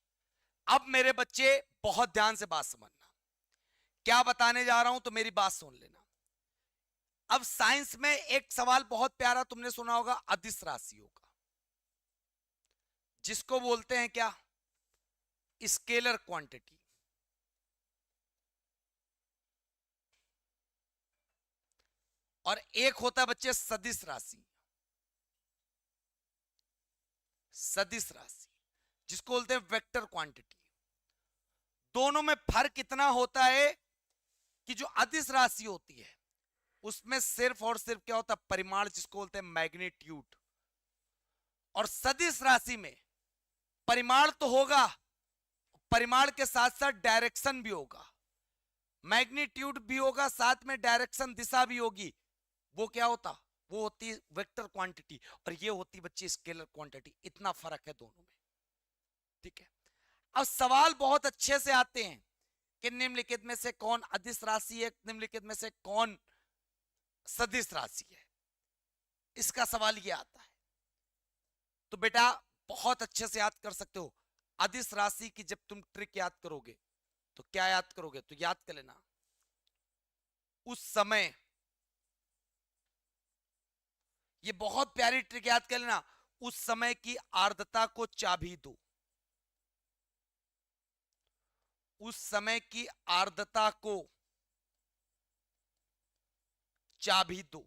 अब मेरे बच्चे बहुत ध्यान से बात समझना, क्या बताने जा रहा हूं तो मेरी बात सुन लेना। अब साइंस में एक सवाल बहुत प्यारा तुमने सुना होगा, अदिश राशियों का, जिसको बोलते हैं क्या, स्केलर क्वांटिटी। और एक होता है बच्चे सदिश राशि, सदिश राशि जिसको बोलते हैं वेक्टर क्वांटिटी। दोनों में फर्क इतना होता है कि जो अदिश राशि होती है उसमें सिर्फ और सिर्फ क्या होता है, परिमाण, जिसको बोलते हैं मैग्नीट्यूड। और सदिश राशि में परिमाण तो होगा, परिमाण के साथ साथ डायरेक्शन भी होगा, मैग्नीट्यूड भी होगा, साथ में डायरेक्शन, दिशा भी होगी। वो क्या होता, वो होती है वेक्टर क्वांटिटी, और ये होती बच्चे स्केलर क्वांटिटी। इतना फर्क है दोनों में, ठीक है। अब सवाल बहुत अच्छे से आते हैं कि निम्नलिखित में से कौन अदिश राशि है, निम्नलिखित में से कौन सदिश राशि है। इसका सवाल ये आता है। तो बेटा बहुत अच्छे से याद कर सकते हो, अदिश राशि की जब तुम ट्रिक याद करोगे तो क्या याद करोगे, तो याद कर लेना, उस समय, ये बहुत प्यारी ट्रिक याद कर लेना, उस समय की आर्द्रता को चाबी दो, उस समय की आर्द्रता को चाबी दो।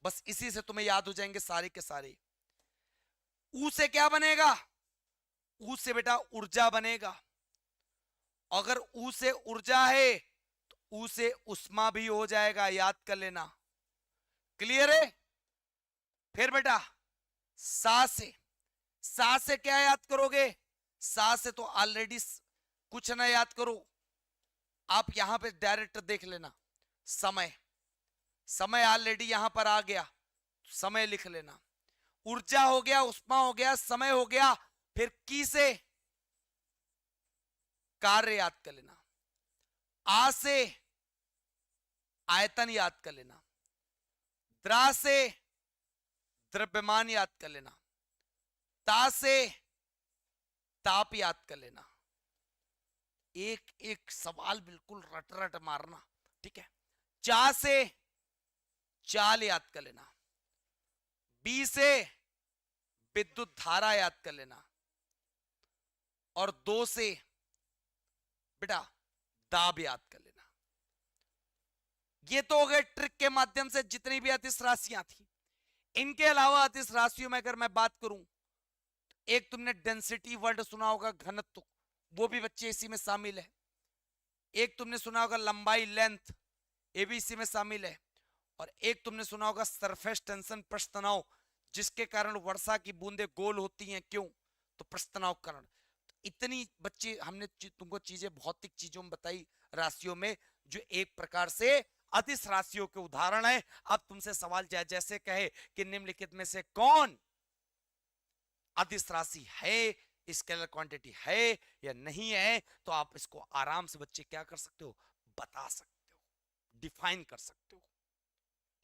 बस इसी से तुम्हें याद हो जाएंगे सारे के सारे। ऊ से क्या बनेगा, ऊ से बेटा ऊर्जा बनेगा। अगर ऊ से ऊर्जा है तो ऊ से उष्मा भी हो जाएगा, याद कर लेना। क्लियर है। फिर बेटा सा से क्या याद करोगे, सा से तो ऑलरेडी कुछ ना याद करो, आप यहां पे डायरेक्ट देख लेना, समय, समय ऑलरेडी यहां पर आ गया, समय लिख लेना। ऊर्जा हो गया, उष्मा हो गया, समय हो गया। फिर की से कार्य याद कर लेना, आ से आयतन याद कर लेना, द्रा से द्रव्यमान याद कर लेना, ता से ताप याद कर लेना। एक एक सवाल बिल्कुल रट रट मारना, ठीक है। चा से चाल याद कर लेना, बी से विद्युत धारा याद कर लेना, और दो से बेटा दाब याद कर लेना। ये तो हो गए ट्रिक के माध्यम से जितनी भी अदिश राशियां थी। इनके अलावा अदिश राशियों में अगर मैं बात करूं, एक तुमने डेंसिटी वर्ड सुना होगा, घनत्व, वो भी बच्चे इसी में शामिल है। एक तुमने सुना होगा लंबाई, लेंथ, ये भी इसी में शामिल है। और एक तुमने सुना होगा सरफेस टेंशन, पृष्ठ तनाव, जिसके कारण वर्षा की बूंदें गोल होती हैं, क्यों, तो पृष्ठ तनाव कारण। तो इतनी बच्चे हमने तुमको चीजें भौतिक चीजों में बताई, राशियों में, जो एक प्रकार से अदिश राशियों के उदाहरण है। अब तुमसे सवाल जैसे कहे कि निम्नलिखित में से कौन अदिश राशि है, स्केलर क्वांटिटी है या नहीं है, तो आप इसको आराम से बच्चे क्या कर सकते हो, बता सकते हो, डिफाइन कर सकते हो,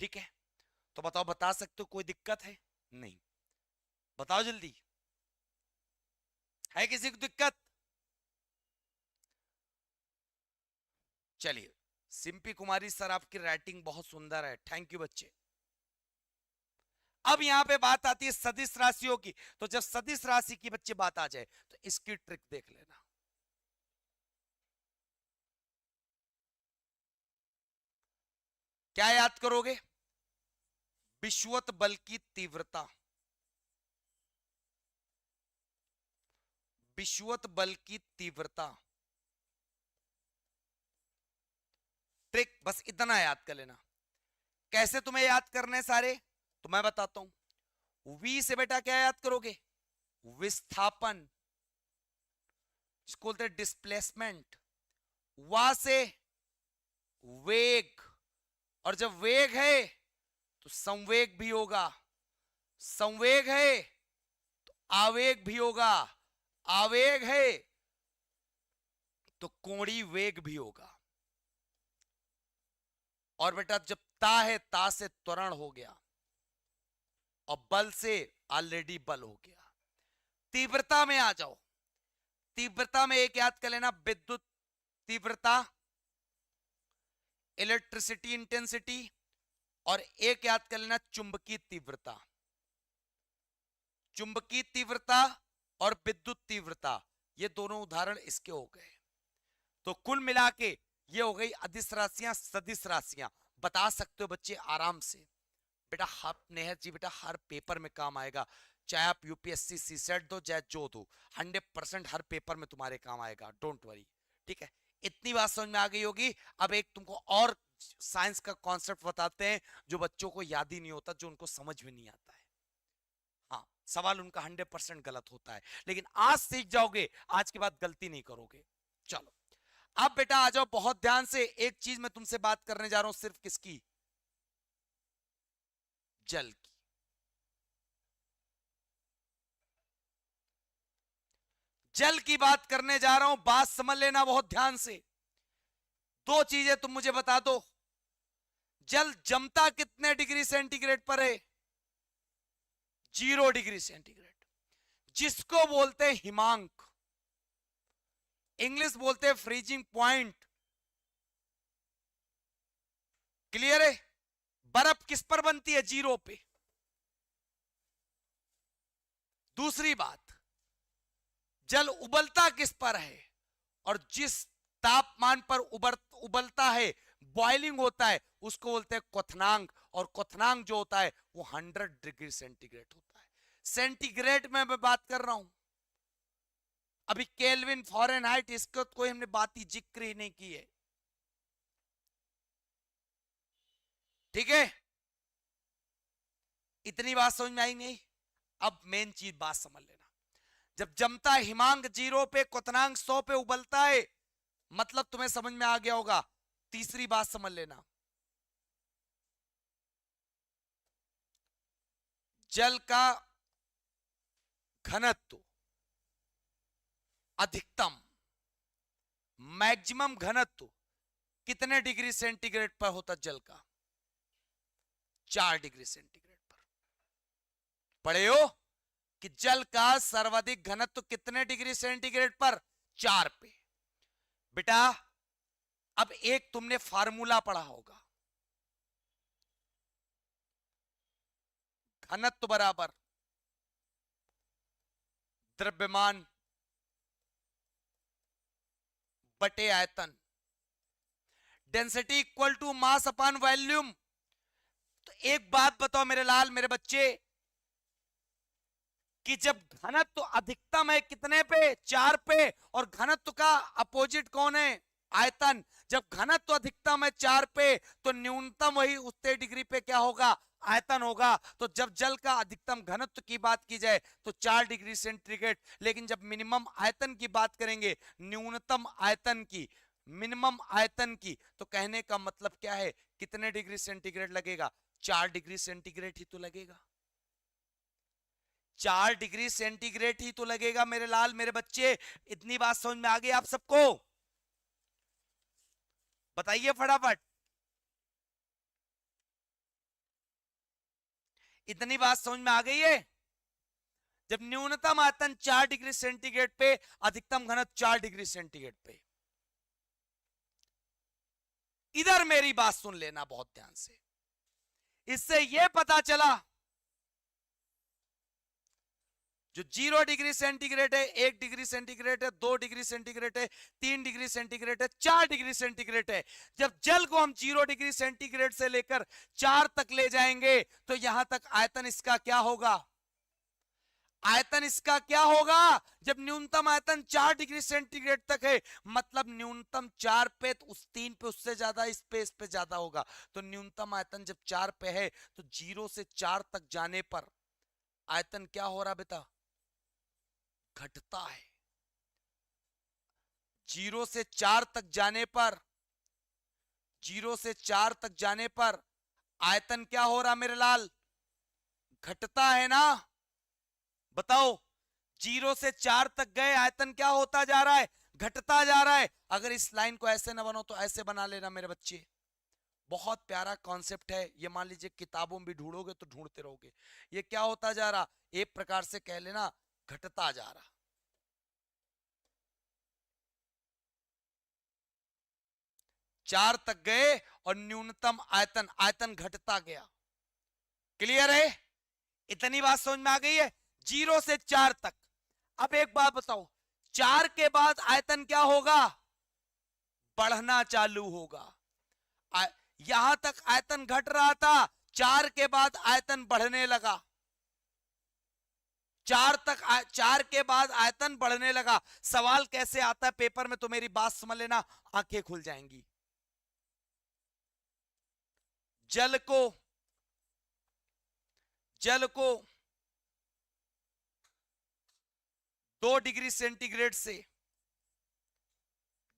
ठीक है। तो बताओ, बता सकते हो, कोई दिक्कत है नहीं, बताओ जल्दी, है किसी को दिक्कत। चलिए, सिंपी कुमारी सर आपकी राइटिंग बहुत सुंदर है, थैंक यू बच्चे। अब यहां पे बात आती है सदिश राशियों की। तो जब सदिश राशि की बच्चे बात आ जाए तो इसकी ट्रिक देख लेना। क्या याद करोगे, विषुवत बल की तीव्रता, विषुवत बल की तीव्रता, ट्रिक बस इतना याद कर लेना। कैसे तुम्हें याद करने सारे, तो मैं बताता हूं। वी से बेटा क्या याद करोगे, विस्थापन, जिसको बोलते हैं डिस्प्लेसमेंट। वा से वेग, और जब वेग है तो संवेग भी होगा, संवेग है तो आवेग भी होगा, आवेग है तो कोणीय वेग भी होगा। और बेटा जब ता है, ता से त्वरण हो गया, और बल से ऑलरेडी बल हो गया। तीव्रता में आ जाओ, तीव्रता में एक याद कर लेना, विद्युत तीव्रता, इलेक्ट्रिसिटी इंटेंसिटी, और एक याद कर लेना चुंबकीय तीव्रता। चुंबकीय तीव्रता और विद्युत तीव्रता, ये दोनों उदाहरण इसके हो गए। तो कुल मिला के ये हो गई अदिश राशियां, सदिश राशियां। बता सकते हो बच्चे आराम से, बेटा नेहा जी बेटा हर पेपर में काम आएगा, चाहे आप यूपीएससी सीसेट दो चाहे जो दो, 100% हर पेपर में तुम्हारे काम आएगा, डोंट वरी। ठीक है, इतनी बात समझ में आ गई होगी। अब एक तुमको और साइंस का कॉन्सेप्ट बताते हैं जो बच्चों को याद ही नहीं होता, जो उनको समझ में नहीं आता है। हाँ, सवाल उनका 100% गलत होता है, लेकिन आज सीख जाओगे, आज के बाद गलती नहीं करोगे। चलो अब बेटा आ जाओ बहुत ध्यान से। एक चीज मैं तुमसे बात करने जा रहा हूं, सिर्फ किसकी? जल की। जल की बात करने जा रहा हूं, बात समझ लेना बहुत ध्यान से। दो चीजें तुम मुझे बता दो, जल जमता कितने डिग्री सेंटीग्रेड पर है? 0 डिग्री सेंटीग्रेड, जिसको बोलते हैं हिमांक, इंग्लिश बोलते हैं फ्रीजिंग पॉइंट। क्लियर है? बर्फ किस पर बनती है? 0 पे। दूसरी बात, जल उबलता किस पर है? और जिस तापमान पर उबलता है, बॉइलिंग होता है, उसको बोलते हैं क्वथनांक। और क्वथनांक जो होता है वो 100 डिग्री सेंटीग्रेड होता है। सेंटीग्रेड में मैं बात कर रहा हूं, अभी केल्विन फॉरेनहाइट इसको कोई हमने बात ही जिक्र ही नहीं की है। ठीक है, इतनी बात समझ में आई नहीं? अब मेन चीज बात समझ लेना, जब जमता है हिमांक 0 पे, क्वथनांक 100 पे उबलता है, मतलब तुम्हें समझ में आ गया होगा। तीसरी बात समझ लेना, जल का घनत्व अधिकतम, मैक्सिमम घनत्व कितने डिग्री सेंटीग्रेड पर होता? जल का 4 डिग्री सेंटीग्रेड पर। पढ़े हो कि जल का सर्वाधिक घनत्व कितने डिग्री सेंटीग्रेड पर? 4 पे। बेटा अब एक तुमने फार्मूला पढ़ा होगा, घनत्व बराबर द्रव्यमान बटे आयतन, density equal to mass upon volume. तो एक बात बताओ मेरे लाल मेरे बच्चे, कि जब घनत्व तो अधिकतम है कितने पे? 4 पे, और घनत्व का अपोजिट कौन है? आयतन। जब घनत्व तो अधिकतम है 4 पे, तो न्यूनतम वही उतने डिग्री पे क्या होगा? आयतन होगा। तो जब जल का अधिकतम घनत्व की बात की जाए तो 4 डिग्री सेंटीग्रेड, लेकिन जब मिनिमम आयतन की बात करेंगे, न्यूनतम आयतन की, मिनिमम आयतन की, तो कहने का मतलब क्या है? कितने डिग्री सेंटीग्रेड लगेगा? 4 डिग्री सेंटीग्रेड ही तो लगेगा। 4 डिग्री सेंटीग्रेड ही तो लगेगा मेरे लाल मेरे बच्चे। इतनी बात समझ में आ गई आप सबको? बताइए फटाफट। इतनी बात समझ में आ गई है? जब न्यूनतम आयतन 4 डिग्री सेंटीग्रेड पे, अधिकतम घनत्व 4 डिग्री सेंटीग्रेड पे। इधर मेरी बात सुन लेना बहुत ध्यान से, इससे यह पता चला जो 0 डिग्री सेंटीग्रेड है, 1 डिग्री सेंटीग्रेड है, 2 डिग्री सेंटीग्रेड है, 3 डिग्री सेंटीग्रेड है, 4 डिग्री सेंटीग्रेड है। जब जल को हम 0 डिग्री सेंटीग्रेड से लेकर 4 तक ले जाएंगे, तो यहां तक आयतन इसका क्या होगा? आयतन इसका क्या होगा? जब न्यूनतम आयतन 4 डिग्री सेंटीग्रेड तक है, मतलब न्यूनतम 4 पे, तो उस 3 पे उससे ज्यादा, इस पे ज्यादा होगा। तो न्यूनतम आयतन जब 4 पे है, तो 0 से 4 तक जाने पर आयतन क्या हो रहा बेटा? घटता है। 0 से 4 तक जाने पर, 0 से 4 तक जाने पर आयतन क्या हो रहा मेरे लाल? घटता है ना? बताओ, 0 से 4 तक गए, आयतन क्या होता जा रहा है? घटता जा रहा है। अगर इस लाइन को ऐसे ना बनो तो ऐसे बना लेना मेरे बच्चे। बहुत प्यारा कॉन्सेप्ट है ये, मान लीजिए किताबों में भी ढूंढोगे तो ढूंढते रहोगे। ये क्या होता जा रहा? एक प्रकार से कह लेना, घटता जा रहा। 4 तक गए और न्यूनतम आयतन, आयतन घटता गया। क्लियर है? इतनी बात समझ में आ गई है? 0 से 4 तक। अब एक बात बताओ, 4 के बाद आयतन क्या होगा? बढ़ना चालू होगा। यहां तक आयतन घट रहा था, 4 के बाद आयतन बढ़ने लगा। चार के बाद आयतन बढ़ने लगा। सवाल कैसे आता है पेपर में, तो मेरी बात समझ लेना, आंखें खुल जाएंगी। जल को जल को 2 डिग्री सेंटीग्रेड से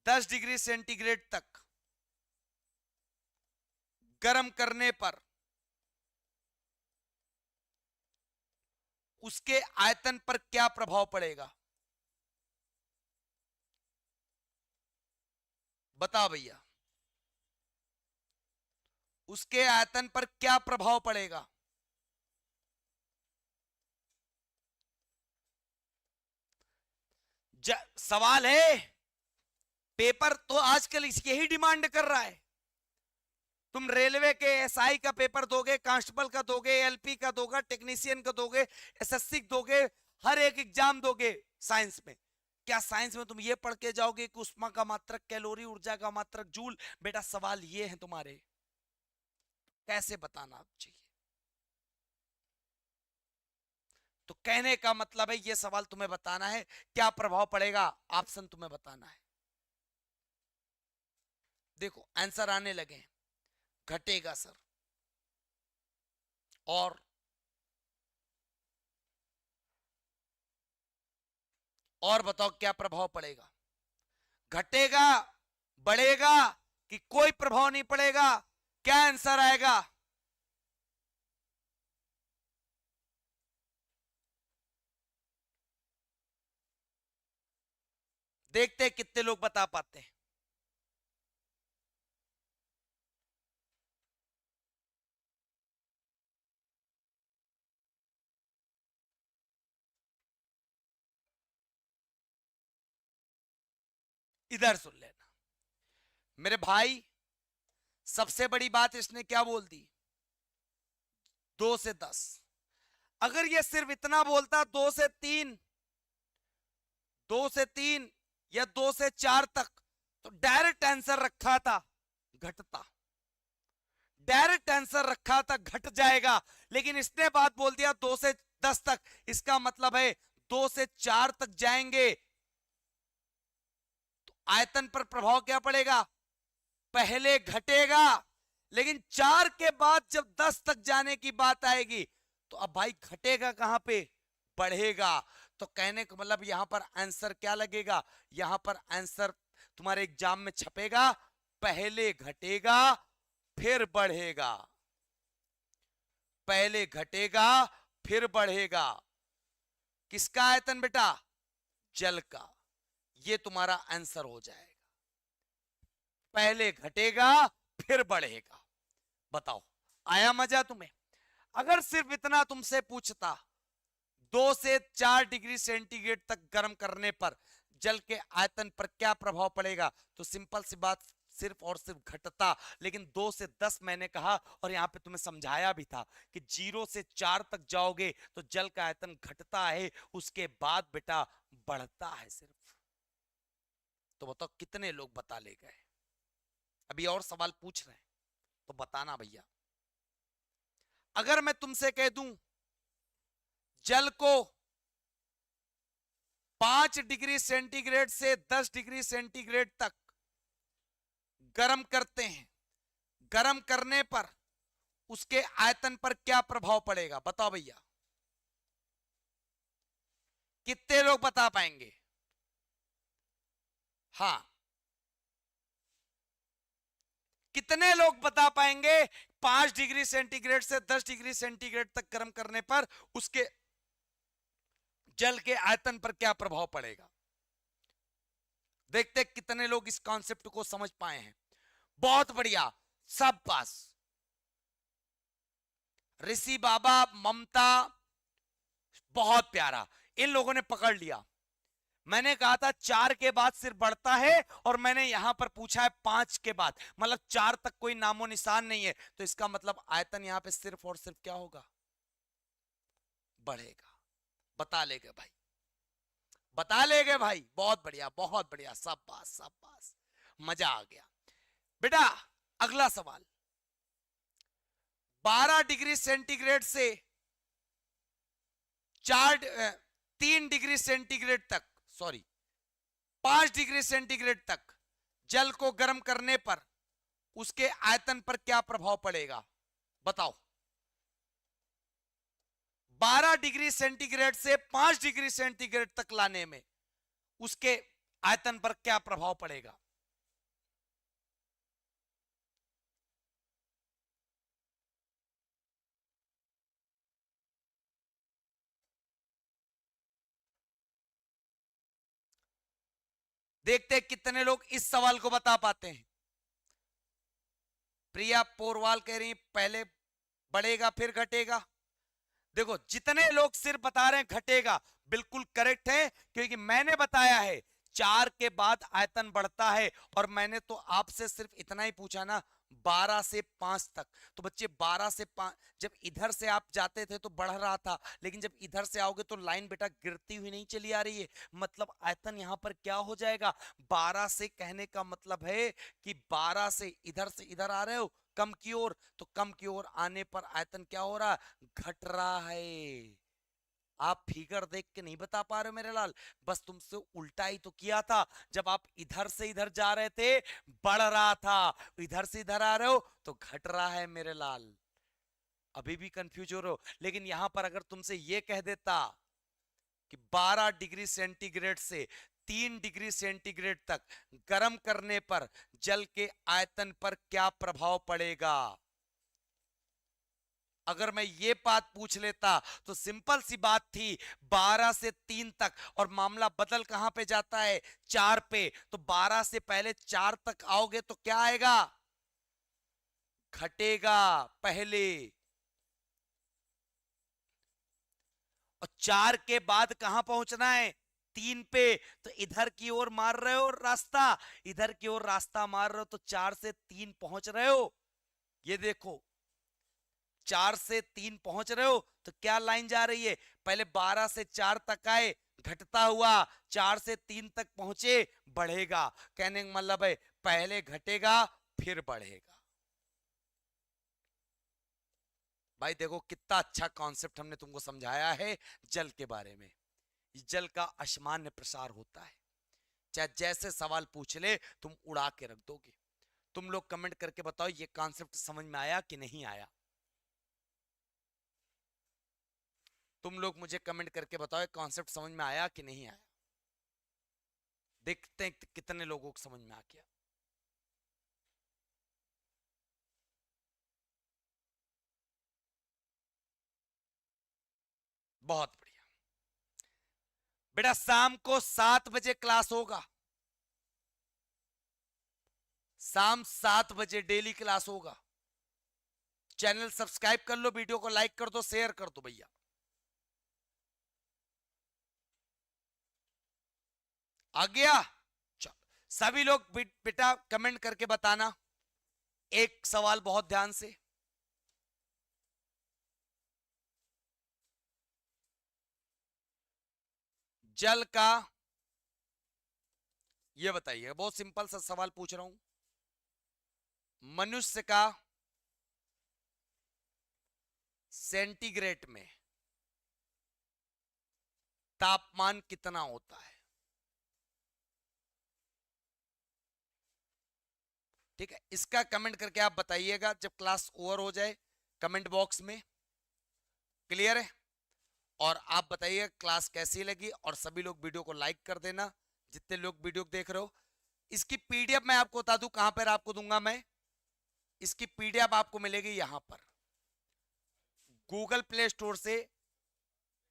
10 डिग्री सेंटीग्रेड तक गर्म करने पर उसके आयतन पर क्या प्रभाव पड़ेगा? बताओ भैया, उसके आयतन पर क्या प्रभाव पड़ेगा? सवाल है, पेपर तो आजकल इसकी ही डिमांड कर रहा है। तुम रेलवे के एसआई का पेपर दोगे, कांस्टेबल का दोगे, एलपी का दोगे, टेक्नीशियन का दोगे, एसएससी दोगे, हर एक एग्जाम दोगे साइंस में। क्या साइंस में तुम ये पढ़ के जाओगे कि उष्मा का मात्रक, कैलोरी, ऊर्जा का मात्रक, जूल? बेटा सवाल ये है तुम्हारे, कैसे बताना चाहिए? तो कहने का मतलब है ये सवाल तुम्हें बताना है, क्या प्रभाव पड़ेगा, ऑप्शन तुम्हें बताना है। देखो आंसर आने लगे। घटेगा सर। और बताओ क्या प्रभाव पड़ेगा? घटेगा, बढ़ेगा, कि कोई प्रभाव नहीं पड़ेगा? क्या आंसर आएगा? देखते हैं कितने लोग बता पाते हैं। इधर सुन लेना मेरे भाई, सबसे बड़ी बात इसने क्या बोल दी? 2 से 10। अगर ये सिर्फ इतना बोलता 2 से 3, 2 से 3 या 2 से 4 तक, तो डायरेक्ट आंसर रखा था घटता, डायरेक्ट आंसर रखा था घट जाएगा। लेकिन इसने बात बोल दिया 2 से 10 तक, इसका मतलब है 2 से 4 तक जाएंगे तो आयतन पर प्रभाव क्या पड़ेगा? पहले घटेगा, लेकिन 4 के बाद जब 10 तक जाने की बात आएगी तो अब भाई घटेगा कहां पे? बढ़ेगा। तो कहने का मतलब यहां पर आंसर क्या लगेगा? यहां पर आंसर तुम्हारे एग्जाम में छपेगा, पहले घटेगा फिर बढ़ेगा, पहले घटेगा फिर बढ़ेगा। किसका आयतन बेटा? जल का। ये तुम्हारा आंसर हो जाएगा, पहले घटेगा फिर बढ़ेगा। बताओ आया मजा तुम्हें? अगर सिर्फ इतना तुमसे पूछता 2 से 4 डिग्री सेंटीग्रेड तक गर्म करने पर जल के आयतन पर क्या प्रभाव पड़ेगा, तो सिंपल सी बात, सिर्फ और सिर्फ घटता। लेकिन 2 से 10 मैंने कहा, और यहां पे तुम्हें समझाया भी था कि 0 से 4 तक जाओगे तो जल का आयतन घटता है, उसके बाद बेटा बढ़ता है सिर्फ। तो बताओ कितने लोग बता ले गए? अभी और सवाल पूछ रहे हैं तो बताना भैया। अगर मैं तुमसे कह दूं जल को 5 डिग्री सेंटीग्रेड से 10 डिग्री सेंटीग्रेड तक गर्म करते हैं, गर्म करने पर उसके आयतन पर क्या प्रभाव पड़ेगा? बताओ भैया, कितने लोग बता पाएंगे? हाँ, कितने लोग बता पाएंगे? 5 डिग्री सेंटीग्रेड से 10 डिग्री सेंटीग्रेड तक गर्म करने पर उसके जल के आयतन पर क्या प्रभाव पड़ेगा? देखते कितने लोग इस कॉन्सेप्ट को समझ पाए हैं। बहुत बढ़िया, सब पास। ऋषि बाबा, ममता, बहुत प्यारा, इन लोगों ने पकड़ लिया। मैंने कहा था 4 के बाद सिर्फ बढ़ता है, और मैंने यहां पर पूछा है 5 के बाद, मतलब 4 तक कोई नामो निशान नहीं है, तो इसका मतलब आयतन यहां पे सिर्फ और सिर्फ क्या होगा? बढ़ेगा। बता लेगे भाई, बता लेगे भाई, बहुत बढ़िया, बहुत बढ़िया, सब पास, सब पास, मजा आ गया बेटा। अगला सवाल, 12 डिग्री सेंटीग्रेड से 3 डिग्री सेंटीग्रेड तक, सॉरी 5 डिग्री सेंटीग्रेड तक जल को गर्म करने पर उसके आयतन पर क्या प्रभाव पड़ेगा? बताओ। 12 डिग्री सेंटीग्रेड से 5 डिग्री सेंटीग्रेड तक लाने में उसके आयतन पर क्या प्रभाव पड़ेगा? देखते हैं कितने लोग इस सवाल को बता पाते हैं। प्रिया पोरवाल कह रही पहले बढ़ेगा फिर घटेगा। देखो जितने लोग सिर्फ बता रहे हैं घटेगा, बिल्कुल करेक्ट है, क्योंकि मैंने बताया है 4 के बाद आयतन बढ़ता है, और मैंने तो आपसे सिर्फ इतना ही पूछा ना 12 से 5 तक। तो बच्चे 12 से 5, जब इधर से आप जाते थे तो बढ़ रहा था, लेकिन जब इधर से आओगे तो लाइन बेटा गिरती हुई नहीं चली आ रही है, मतलब आयतन यहां पर क्या हो जाएगा? 12 से कहने का मतलब है कि 12 से इधर आ रहे हो कम की ओर, तो कम की ओर आने पर आयतन क्या हो रहा? घट रहा है। आप फिगर देख के नहीं बता पा रहे हो मेरे लाल, बस तुमसे उल्टा ही तो किया था। जब आप इधर से इधर जा रहे थे बढ़ रहा था, इधर से इधर आ रहे हो तो घट रहा है मेरे लाल। अभी भी कंफ्यूज हो रहे हो, लेकिन यहां पर अगर तुमसे यह कह देता कि 12 डिग्री सेंटीग्रेड से 3 डिग्री सेंटीग्रेड तक गर्म करने पर जल के आयतन पर क्या प्रभाव पड़ेगा, अगर मैं ये बात पूछ लेता तो सिंपल सी बात थी 12 से 3 तक, और मामला बदल कहां पे जाता है? 4 पे। तो 12 से पहले 4 तक आओगे तो क्या आएगा? घटेगा पहले। और 4 के बाद कहां पहुंचना है? 3 पे। तो इधर की ओर मार रहे हो रास्ता, इधर की ओर रास्ता मार रहे हो, तो 4 से 3 पहुंच रहे हो। ये देखो 4 से 3 पहुंच रहे हो तो क्या लाइन जा रही है? पहले 12 से 4 तक आए, घटता हुआ 4 से 3 तक पहुंचे, बढ़ेगा। कहने का मतलब है पहले घटेगा फिर बढ़ेगा। भाई देखो कितना अच्छा कॉन्सेप्ट हमने तुमको समझाया है जल के बारे में। जल का असामान्य प्रसार होता है, चाहे जैसे सवाल पूछ ले तुम उड़ा के रख दोगे। तुम लोग कमेंट करके बताओ ये कॉन्सेप्ट समझ में आया कि नहीं आया। तुम लोग मुझे कमेंट करके बताओ कॉन्सेप्ट समझ में आया कि नहीं आया। देखते हैं कितने लोगों को समझ में आ गया। बहुत बढ़िया बेटा, शाम को 7 बजे क्लास होगा, शाम 7 बजे डेली क्लास होगा। चैनल सब्सक्राइब कर लो, वीडियो को लाइक कर दो, शेयर कर दो भैया। आ गया? चलो सभी लोग बेटा कमेंट करके बताना। एक सवाल बहुत ध्यान से, जल का, ये बताइए, बहुत सिंपल सा सवाल पूछ रहा हूं। मनुष्य का सेंटीग्रेड में तापमान कितना होता है? ठीक है, इसका कमेंट करके आप बताइएगा जब क्लास ओवर हो जाए, कमेंट बॉक्स में। क्लियर है? और आप बताइए क्लास कैसी लगी, और सभी लोग वीडियो को लाइक कर देना जितने लोग वीडियो देख रहे हो। इसकी पीडीएफ मैं आपको बता दूं कहां पर आपको दूंगा मैं। इसकी पीडीएफ आपको मिलेगी यहां पर, गूगल प्ले स्टोर से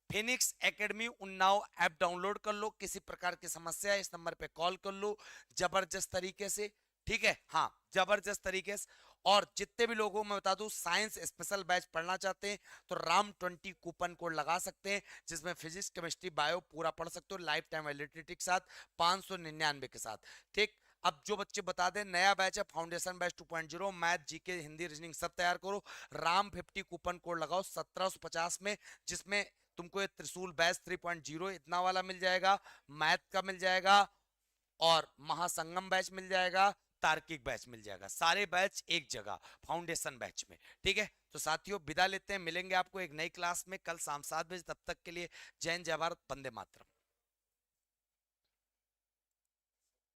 Phoenix academy Unnao app download कर लो। किसी प्रकार की समस्या है इस नंबर पे कॉल कर लो, जबरदस्त तरीके से। ठीक है, हाँ जबरदस्त तरीके से। और जितने भी लोगों में बता दूं साइंस स्पेशल बैच पढ़ना चाहते हैं तो राम 20 कूपन कोड लगा सकते हैं, जिसमें फिजिक्स केमिस्ट्री बायो पूरा पढ़ सकते हो लाइफ टाइम वैलिडिटी के साथ 599 के साथ। ठीक, अब जो बच्चे बता दें नया बैच है foundation batch 2.0, math GK Hindi reasoning सब तैयार करो। राम 50 कूपन कोड लगाओ 1750 में, जिसमें तुमको ये त्रिशूल बैच 3.0 इतना वाला मिल जाएगा, मैथ का मिल जाएगा, और महासंगम बैच मिल जाएगा, तार्किक बैच मिल जाएगा। सारे बैच एक जगह फाउंडेशन बैच में। ठीक है, तो साथियों विदा लेते हैं, मिलेंगे आपको एक नई क्लास में कल शाम 7 बजे। तब तक के लिए जय हिंद, जय भारत, वंदे मातरम।